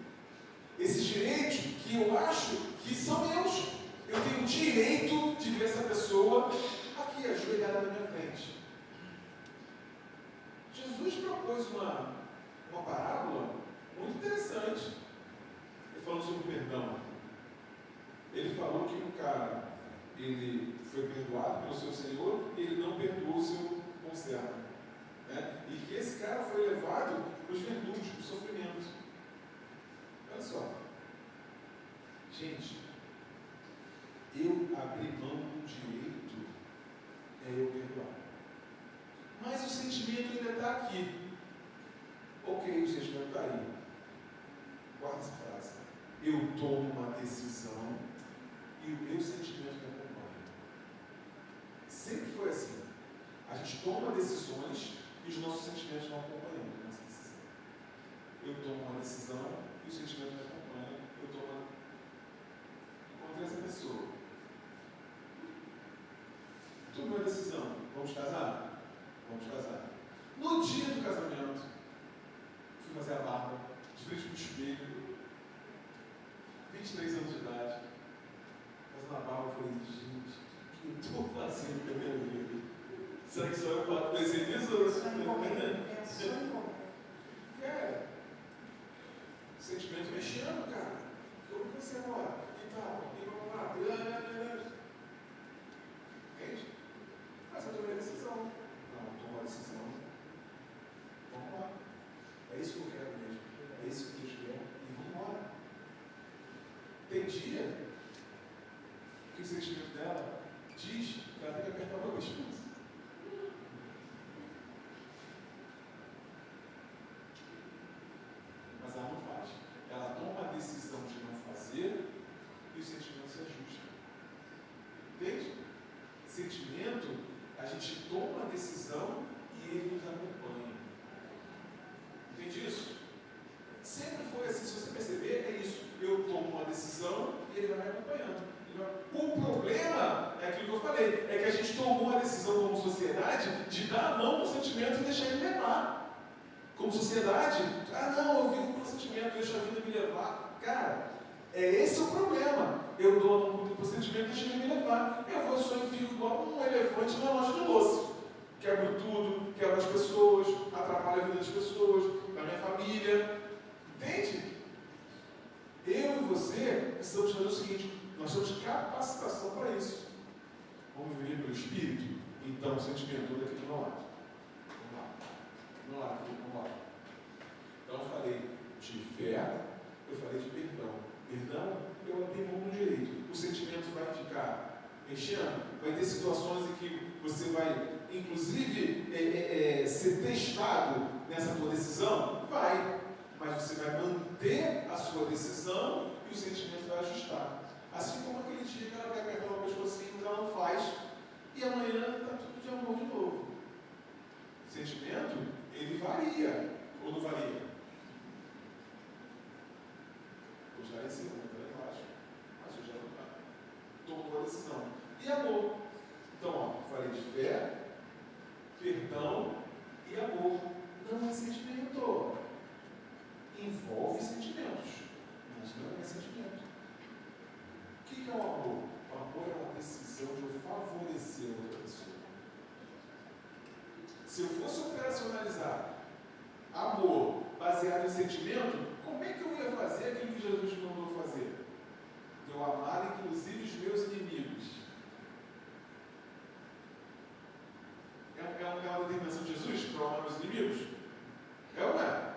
esses direitos que eu acho que são meus, eu tenho o direito de ver essa pessoa aqui, ajoelhada na minha frente. Jesus propôs uma parábola muito interessante. Ele falou sobre perdão. Ele falou que um cara, ele foi perdoado pelo seu Senhor e ele não perdoou o seu conservo. E que esse cara foi levado para os verdugos, para o sofrimento. Olha só. Gente, eu abrir mão do direito é eu perdoar. Mas o sentimento ainda está aqui. Ok, o sentimento está aí. Guarda essa frase. Eu tomo uma decisão e o meu sentimento me acompanha. Sempre foi assim. A gente toma decisões e os nossos sentimentos vão acompanhando a nossa decisão. Eu tomo uma decisão e o sentimento me acompanha. Encontrei essa pessoa. Tomei uma decisão. Vamos casar? Vamos casar. No dia do casamento, fui fazer a barba, de frente para o espelho, 23 anos de idade, fazendo a barba, eu falei, gente, o que eu estou fazendo com a minha vida? Será que só eu posso conhecer isso? Cara, o sentimento mexendo, cara. Como que você agora? E tal, e lá, entende? Mas eu tomei a decisão. Não, eu tomo a decisão. Vamos lá. É isso que eu quero mesmo. É isso que Deus quer. E vamos embora. Tem dia que o sentimento dela diz que ela tem que apertar o meu pescoço. Mas ela não faz. Ela toma a decisão de não fazer e o sentimento se ajusta. Entende? Sentimento, a gente toma a decisão e ele nos acompanha. Entende isso? Sempre foi assim, se você perceber, é isso. Eu tomo uma decisão e ele vai me acompanhando. O problema é aquilo que eu falei, é que a gente tomou a decisão como sociedade de dar a mão no sentimento e deixar ele levar. Como sociedade, não, eu vivo com o sentimento, deixa a vida me levar. Cara, esse o problema. Eu dou a mão pro sentimento e deixo ele me levar. Eu vou só e fico igual um elefante na loja de doce. Quebro tudo, quebro as pessoas, atrapalho a vida das pessoas, da minha família. Entende? Eu e você precisamos fazer o seguinte, nós temos capacitação para isso. Vamos viver pelo Espírito? Então, o sentimento todo aqui do meu lado. Vamos lá. Então, eu falei de fé, eu falei de perdão. Perdão, eu abri mão do direito. O sentimento vai ficar mexendo, vai ter situações em que você vai, inclusive, ser testado nessa tua decisão? Vai. Mas você vai manter a sua decisão e o sentimento vai ajustar. Assim como aquele dia que ela quer apertar o pescocinho, mas ela não faz, e amanhã está tudo de amor de novo. O sentimento, ele varia, ou não varia? Hoje lá em cima, lá embaixo, mas hoje ela tomou a decisão. E amor. Então, falei de fé, perdão e amor. Não é sentimento. baseado em sentimento, como é que eu ia fazer aquilo que Jesus me mandou fazer? Eu amar inclusive os meus inimigos. É uma determinação de Jesus para eu amar meus inimigos? É ou não é?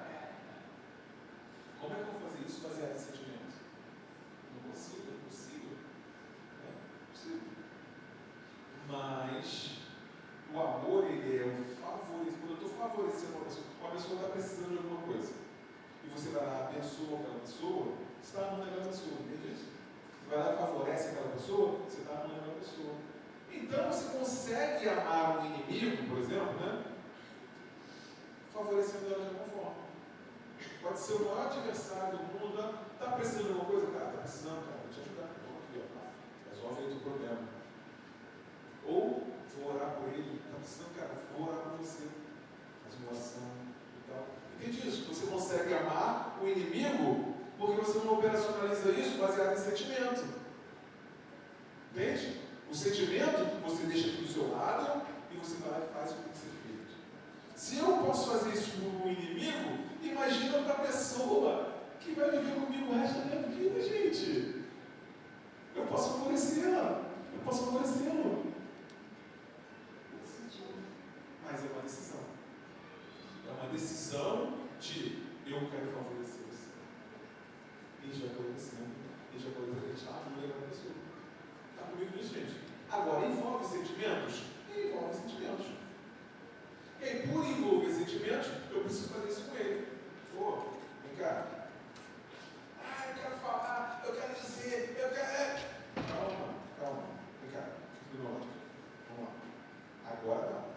Como é que eu vou fazer isso baseado em sentimento? Não consigo, não consigo. Não consigo. Mas o amor, ele é o favorecimento. Quando eu estou favorecendo uma pessoa está precisando de alguma coisa, e você vai lá, abençoa aquela pessoa, você está amando aquela pessoa, entende isso? Você vai lá e favorece aquela pessoa, você está amando aquela pessoa. Então você consegue amar um inimigo, por exemplo, né? Favorecendo ela de alguma forma. Pode ser o maior adversário do mundo, está precisando de alguma coisa? Cara, está precisando, cara, vou te ajudar. Vamos aqui, ó, resolve aí o teu problema. Ou vou orar por ele, está precisando, cara, vou orar por você. Faz uma oração e tal. Entende isso? Você consegue amar o inimigo porque você não operacionaliza isso baseado em sentimento. Entende? O sentimento você deixa aqui do seu lado e você vai lá e faz o que tem que ser feito. Se eu posso fazer isso com um inimigo, imagina para a pessoa que vai viver comigo o resto da minha vida, gente. Eu posso favorecê-la. Eu posso favorecê-lo. Mas é uma decisão. É uma decisão de eu quero favorecer você. E a gente vai favorecendo. A gente vai favorecendo. A gente está amando aquela pessoa. Está comigo nisso, gente? Agora, envolve sentimentos? Envolve sentimentos. E aí, por envolver sentimentos, eu preciso fazer isso com ele. Pô, vem cá. Ah, eu quero falar, eu quero dizer, eu quero. Calma. Vem cá. Fica do meu lado. Vamos lá. Agora dá.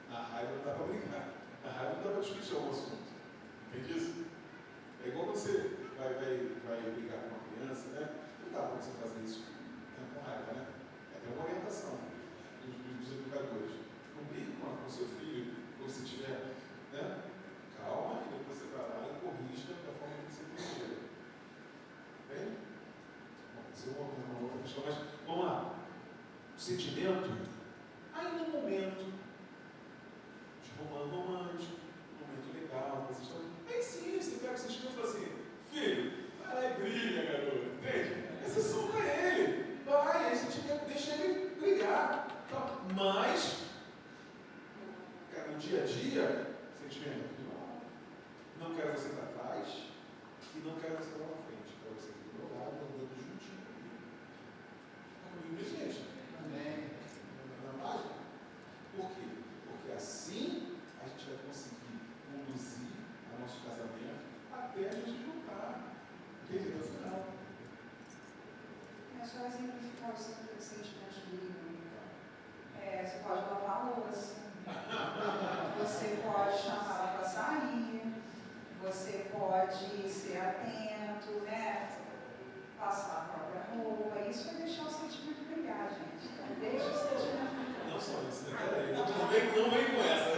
Na raiva não dá para brincar. Na raiva não dá para discutir algum assunto. Entende isso? É igual você vai brigar com uma criança, né? Não dá para você fazer isso com raiva, né? É uma orientação dos educadores. Não brigue com o seu filho, quando você tiver, né? Calma, e depois você vai lá e corrija da forma que você precisa. Bem? Bom, isso é uma outra questão, mas vamos lá. O sentimento, aí no momento de romântico, momento legal, aí sim, você pega o sentimento e fala assim, filho, vai lá e brilha, garoto, entende? Aí você solta ele, vai, aí sentimento, deixa ele brilhar. Tá? Mas, cara, no dia a dia, sentimento, não quero você para trás e não quero você lá na frente, quero você aqui do meu lado, andando juntinho comigo. Está comigo nisso, gente? Amém. Na página? Por quê? Porque assim a gente vai conseguir conduzir o nosso casamento até a gente voltar. Entende? Até o final. É só exemplificar os sentimentos do livro. Você pode lavar a louça, você pode chamá-la para sair, você pode ser atento, né? Passar a própria roupa. Isso vai deixar o sentimento brilhar, gente. Então, deixa o sentimento brilhar. Não só isso, né? Peraí, não vem com essa.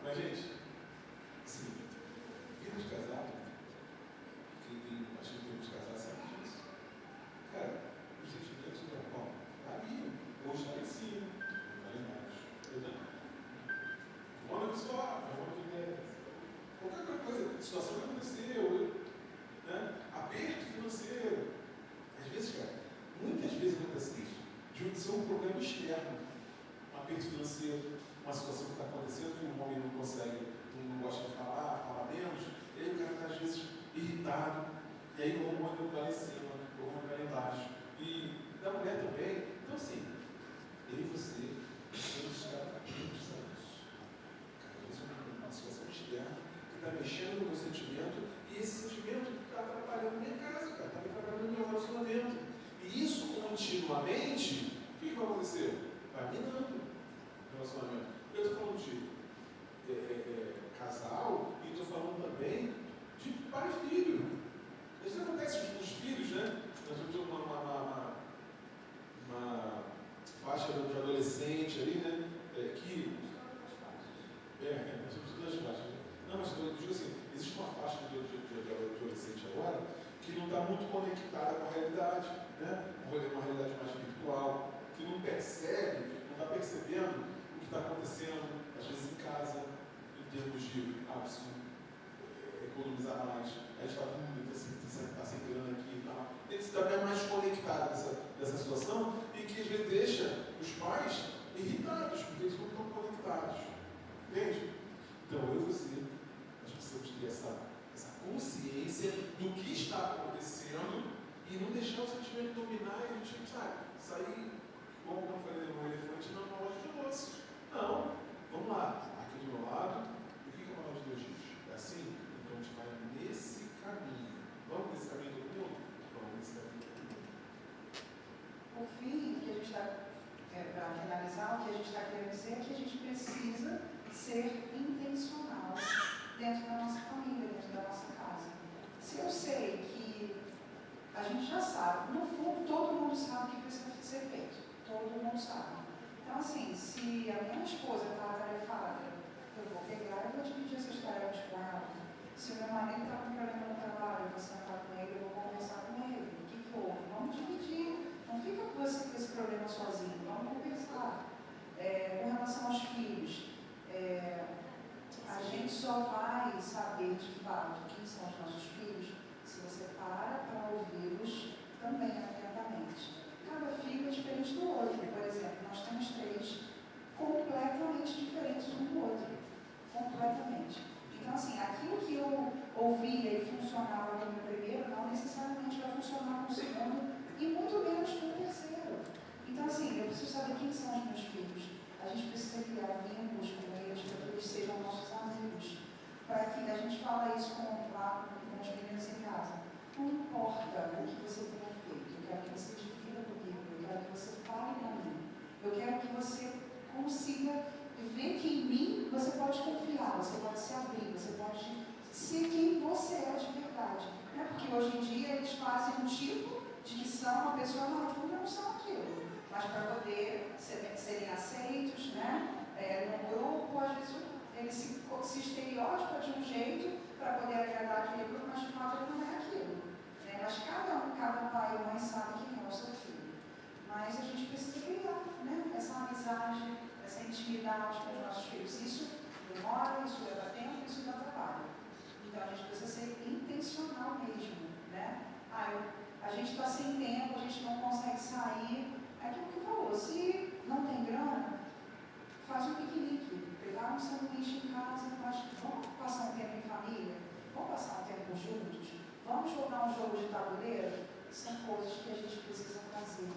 Mas, gente, sim, vida de casado, acho que tem uns casados sabem disso. Cara, os sentimentos estão ali, hoje está em cima, não está embaixo. Olha só, qualquer coisa, situação que aconteceu, né? Aperto financeiro. Às vezes, cara, muitas vezes acontece isso. De ser um problema externo, um aperto financeiro, uma situação que está acontecendo que o homem não consegue, não gosta de falar, fala menos, e aí o cara está às vezes irritado, e aí o hormônio vai lá em cima, o hormônio vai lá embaixo, e da mulher também. Então assim, eu e você precisamos estar atentos a isso. Cara, isso é uma situação externa que está mexendo no meu sentimento, e esse sentimento está atrapalhando minha casa, cara, está me atrapalhando meu relacionamento. E isso continuamente, o que vai acontecer? Vai minando o relacionamento. Eu estou falando de casal e estou falando também de pai e filho. Às vezes acontece com os filhos, né? Nós temos uma faixa de adolescente ali, né? Nós temos duas faixas. Não, mas eu digo assim, existe uma faixa de adolescente agora que não está muito conectada com a realidade, né? Uma realidade mais virtual, que não percebe, não está percebendo o que está acontecendo, às vezes em casa. termos de preciso economizar mais, a gente está dúvida, está sem grana aqui e tal. Tem que se dar mais conectado dessa situação e que às vezes deixa os pais irritados, porque eles não estão conectados. Entende? Então eu e você, nós precisamos ter essa consciência do que está acontecendo e não deixar o sentimento dominar e a gente, sair, como eu falei, um elefante na loja de doces. Não, vamos lá, aqui do meu lado, o que é uma loja de doces? É assim? Então a gente vai nesse caminho. Vamos nesse caminho todo mundo? Vamos nesse caminho todo mundo. Por fim, que a gente está, para finalizar, o que a gente está querendo dizer é que a gente precisa ser intencional dentro da nossa família, dentro da nossa casa. Se eu sei que a gente já sabe, no fundo todo mundo sabe o que precisa ser feito, todo mundo sabe. Então assim, se a minha esposa está atarefada, eu vou pegar e vou dividir essas tarefas com ela. Se o meu marido está com problema no trabalho, eu vou sentar com ele, eu vou conversar com ele. O que houve? Vamos dividir. Não fica com esse problema sozinho, vamos conversar. Com relação aos filhos, a gente só vai saber de fato quem são os nossos filhos se você para ouvi-los também atentamente. Cada filho é diferente do outro. Por exemplo, nós temos 3 completamente diferentes um do outro. Completamente. Então, assim, aquilo que eu ouvia e funcionava no meu primeiro, não necessariamente vai funcionar no segundo e muito menos no terceiro. Então, assim, eu preciso saber quem são os meus filhos. A gente precisa criar vínculos com eles para que eles sejam nossos amigos. Para que a gente fala isso com os meninos em casa. Não importa o que você tenha feito, eu quero que você divida comigo, eu quero que você fale para mim. Eu quero que você consiga ver que em mim você pode confiar, você pode se abrir, você pode ser quem você é de verdade. Não é porque hoje em dia eles fazem um tipo de que são uma pessoa, mas no fundo não são aquilo. Mas para poder serem aceitos, né? No grupo, às vezes ele se estereótipa de um jeito para poder agradar aquele grupo, mas de fato ele não é aquilo. Né? Mas cada pai e mãe sabe quem é o seu filho. Mas a gente precisa criar, né? Essa amizade, essa intimidade com os nossos filhos. Isso demora, isso leva tempo, isso dá trabalho. Então a gente precisa ser intencional mesmo, né? A gente está sem tempo, a gente não consegue sair. É aquilo que falou, se não tem grana, faz um piquenique, pegar um sanduíche em casa, vamos passar um tempo em família, vamos passar um tempo juntos, vamos jogar um jogo de tabuleiro. São coisas que a gente precisa fazer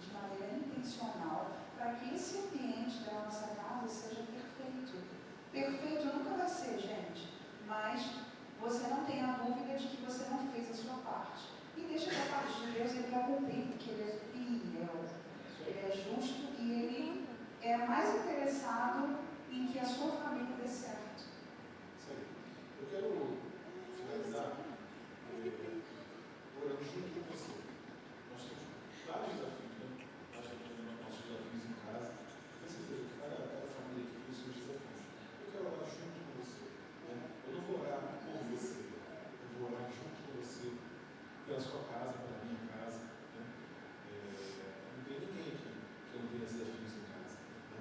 de maneira intencional para que esse ambiente da nossa casa seja perfeito. Perfeito nunca vai ser, gente, mas você não tem a dúvida de que você não fez a sua parte. E deixa que a parte de Deus ele vai cumprir, porque ele é fiel, ele é justo e ele é mais interessado em que a sua família dê certo. Isso aí. Eu quero finalizar orando junto com você. Nós temos vários desafios, né? Nós temos nossos desafios em casa. Tenho certeza que cada família aqui tem os seus desafios. Eu quero orar junto com você. Né? Eu não vou orar por você. Eu vou orar junto com você pela sua casa, pela minha casa. Né? Não tem ninguém aqui que não tenha desafios em casa. Né?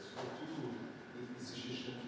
Sobretudo nesses dias que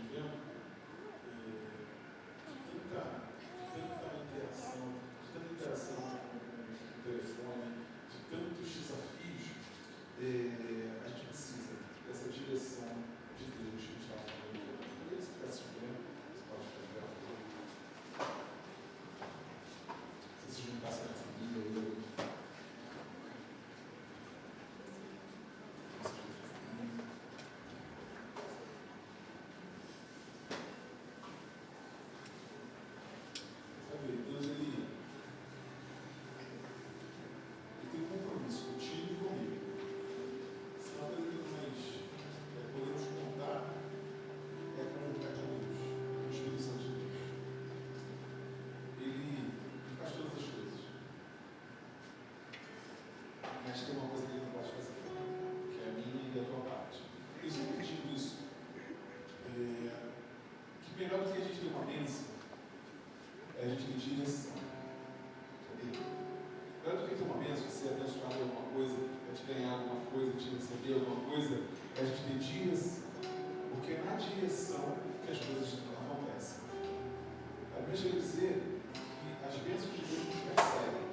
as bênçãos de Deus nos perseguem.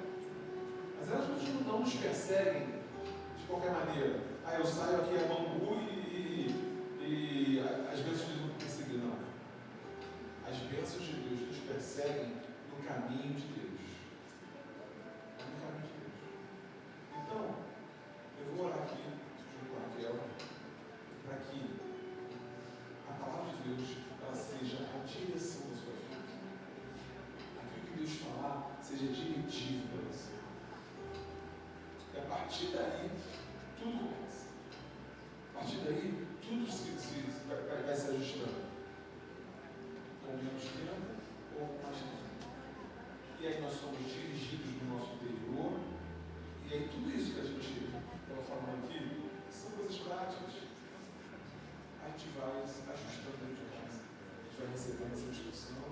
Mas elas não nos perseguem de qualquer maneira. Eu saio aqui a bambu e as bênçãos de Deus vão me perseguir. Não. As bênçãos de Deus nos perseguem no caminho de Deus. No caminho de Deus. Então, eu vou orar aqui junto com a Raquel para que a palavra de Deus ela seja a direção da sua vida. Aquilo que Deus falar seja diretivo para você. E a partir daí, tudo começa. A partir daí, tudo vai se ajustando. Com menos tempo ou com mais tempo. E aí nós somos dirigidos no nosso interior. E aí tudo isso que a gente estava falando aqui são coisas práticas. A gente vai ajustando dentro de casa. A gente vai recebendo essa instrução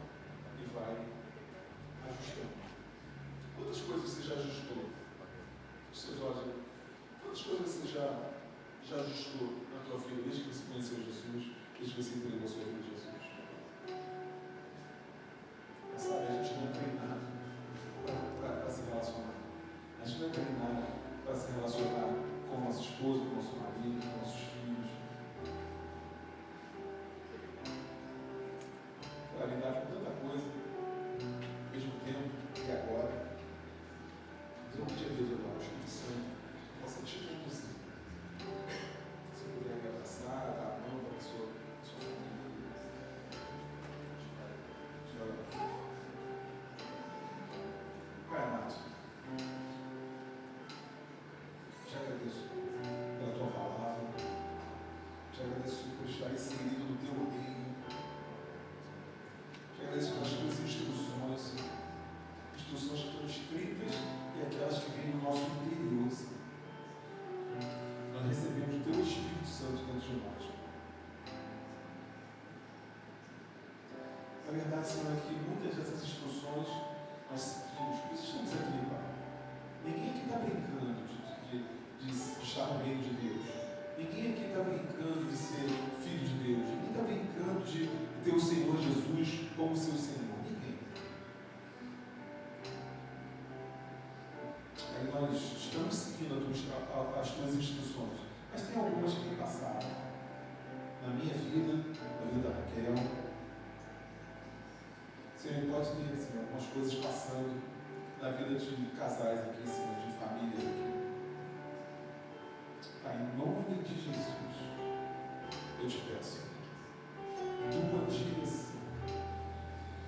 e vai ajustando. Quantas coisas você já ajustou? Os seus olhos. Quantas coisas você já ajustou na tua vida desde que você conheceu Jesus, desde que você entregou a sua vida a Jesus? Sabe, a gente não é treinado para se relacionar. A gente não é treinado para se relacionar com o nosso esposo, com o nosso marido, com nossos filhos. Para lidar com tanta coisa, ao mesmo tempo e agora. Mas eu pedi a Deus agora, o Espírito Santo, possa te conduzir. Se puder me abraçar, dar a mão para a sua família. Te orar. Pai amado, te agradeço pela tua palavra, te agradeço por estar inserido no teu reino, te agradeço pelas tuas instruções que estão escritas e aquelas que vêm no nosso interior, Senhor. Nós recebemos o teu Espírito Santo dentro de nós. A verdade, Senhor, é que muitas dessas instruções nós seguimos, por isso estamos aqui, Pai. Ninguém aqui está brincando de estar no reino de Deus. Ninguém aqui está brincando de ser filho de Deus. Ninguém está brincando de ter o Senhor Jesus como seu Senhor. Ninguém. Aí nós estamos seguindo as tuas instruções. Mas tem algumas que têm passado. Na minha vida, na vida da Raquel. Senhor, pode ter, Senhor, algumas coisas passando na vida de casais aqui, Senhor, de famílias aqui. Pai, em nome de Jesus, eu te peço, tua direção.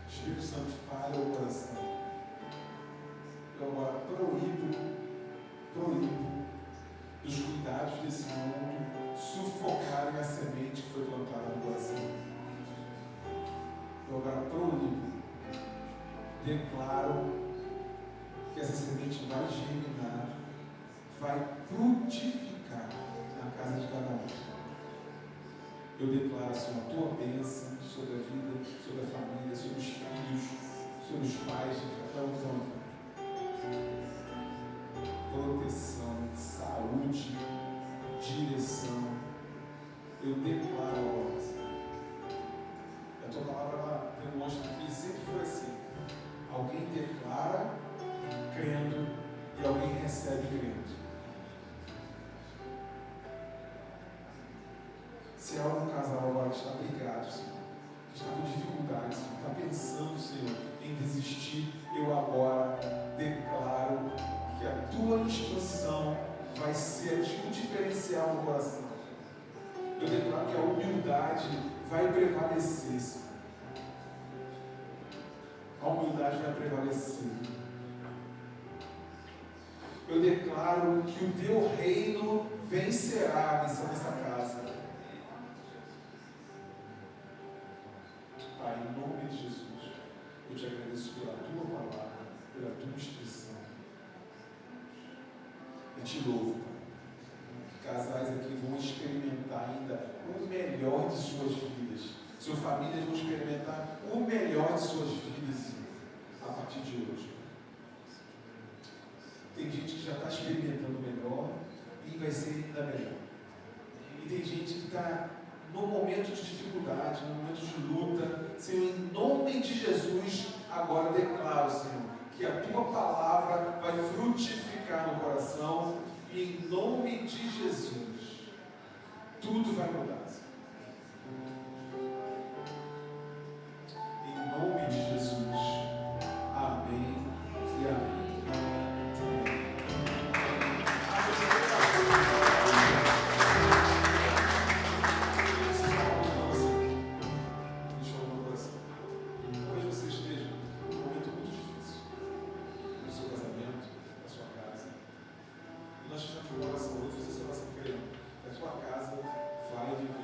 Espírito Santo, fale ao coração. Eu agora proíbo dos cuidados desse mundo sufocarem a semente que foi plantada no coração. Eu agora proíbo. Declaro que essa semente vai germinar, vai frutificar na casa de cada um. Eu declaro, Senhor, a tua bênção sobre a vida, sobre a família, sobre os filhos, sobre os pais de cada um. Proteção, saúde, direção. Eu declaro, a tua palavra ela demonstra que sempre foi assim. Alguém declara crendo e alguém recebe crendo. Se há algum casal agora que está brigado, Senhor, que está com dificuldade, Senhor, está pensando, Senhor, em desistir, eu agora declaro que a tua instrução vai ser o diferencial no coração. Eu declaro que a humildade vai prevalecer, Senhor. A humildade vai prevalecer. Eu declaro que o teu reino vencerá nessa casa. Pai, em nome de Jesus, eu te agradeço pela tua palavra, pela tua instrução. Eu te louvo, Pai. Casais aqui vão experimentar ainda o melhor de suas vidas. Suas famílias vão experimentar o melhor de suas vidas a partir de hoje. Tem gente que já está experimentando melhor e vai ser ainda melhor. E tem gente que está no momento de dificuldade, no momento de luta. Senhor, em nome de Jesus, agora declaro, Senhor, edificar no coração e em nome de Jesus, tudo vai mudar. Em nome de Jesus. Amém e amém. Nós fizemos uma oração, eu fiz essa oração querendo que a sua casa vai viver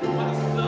Uma das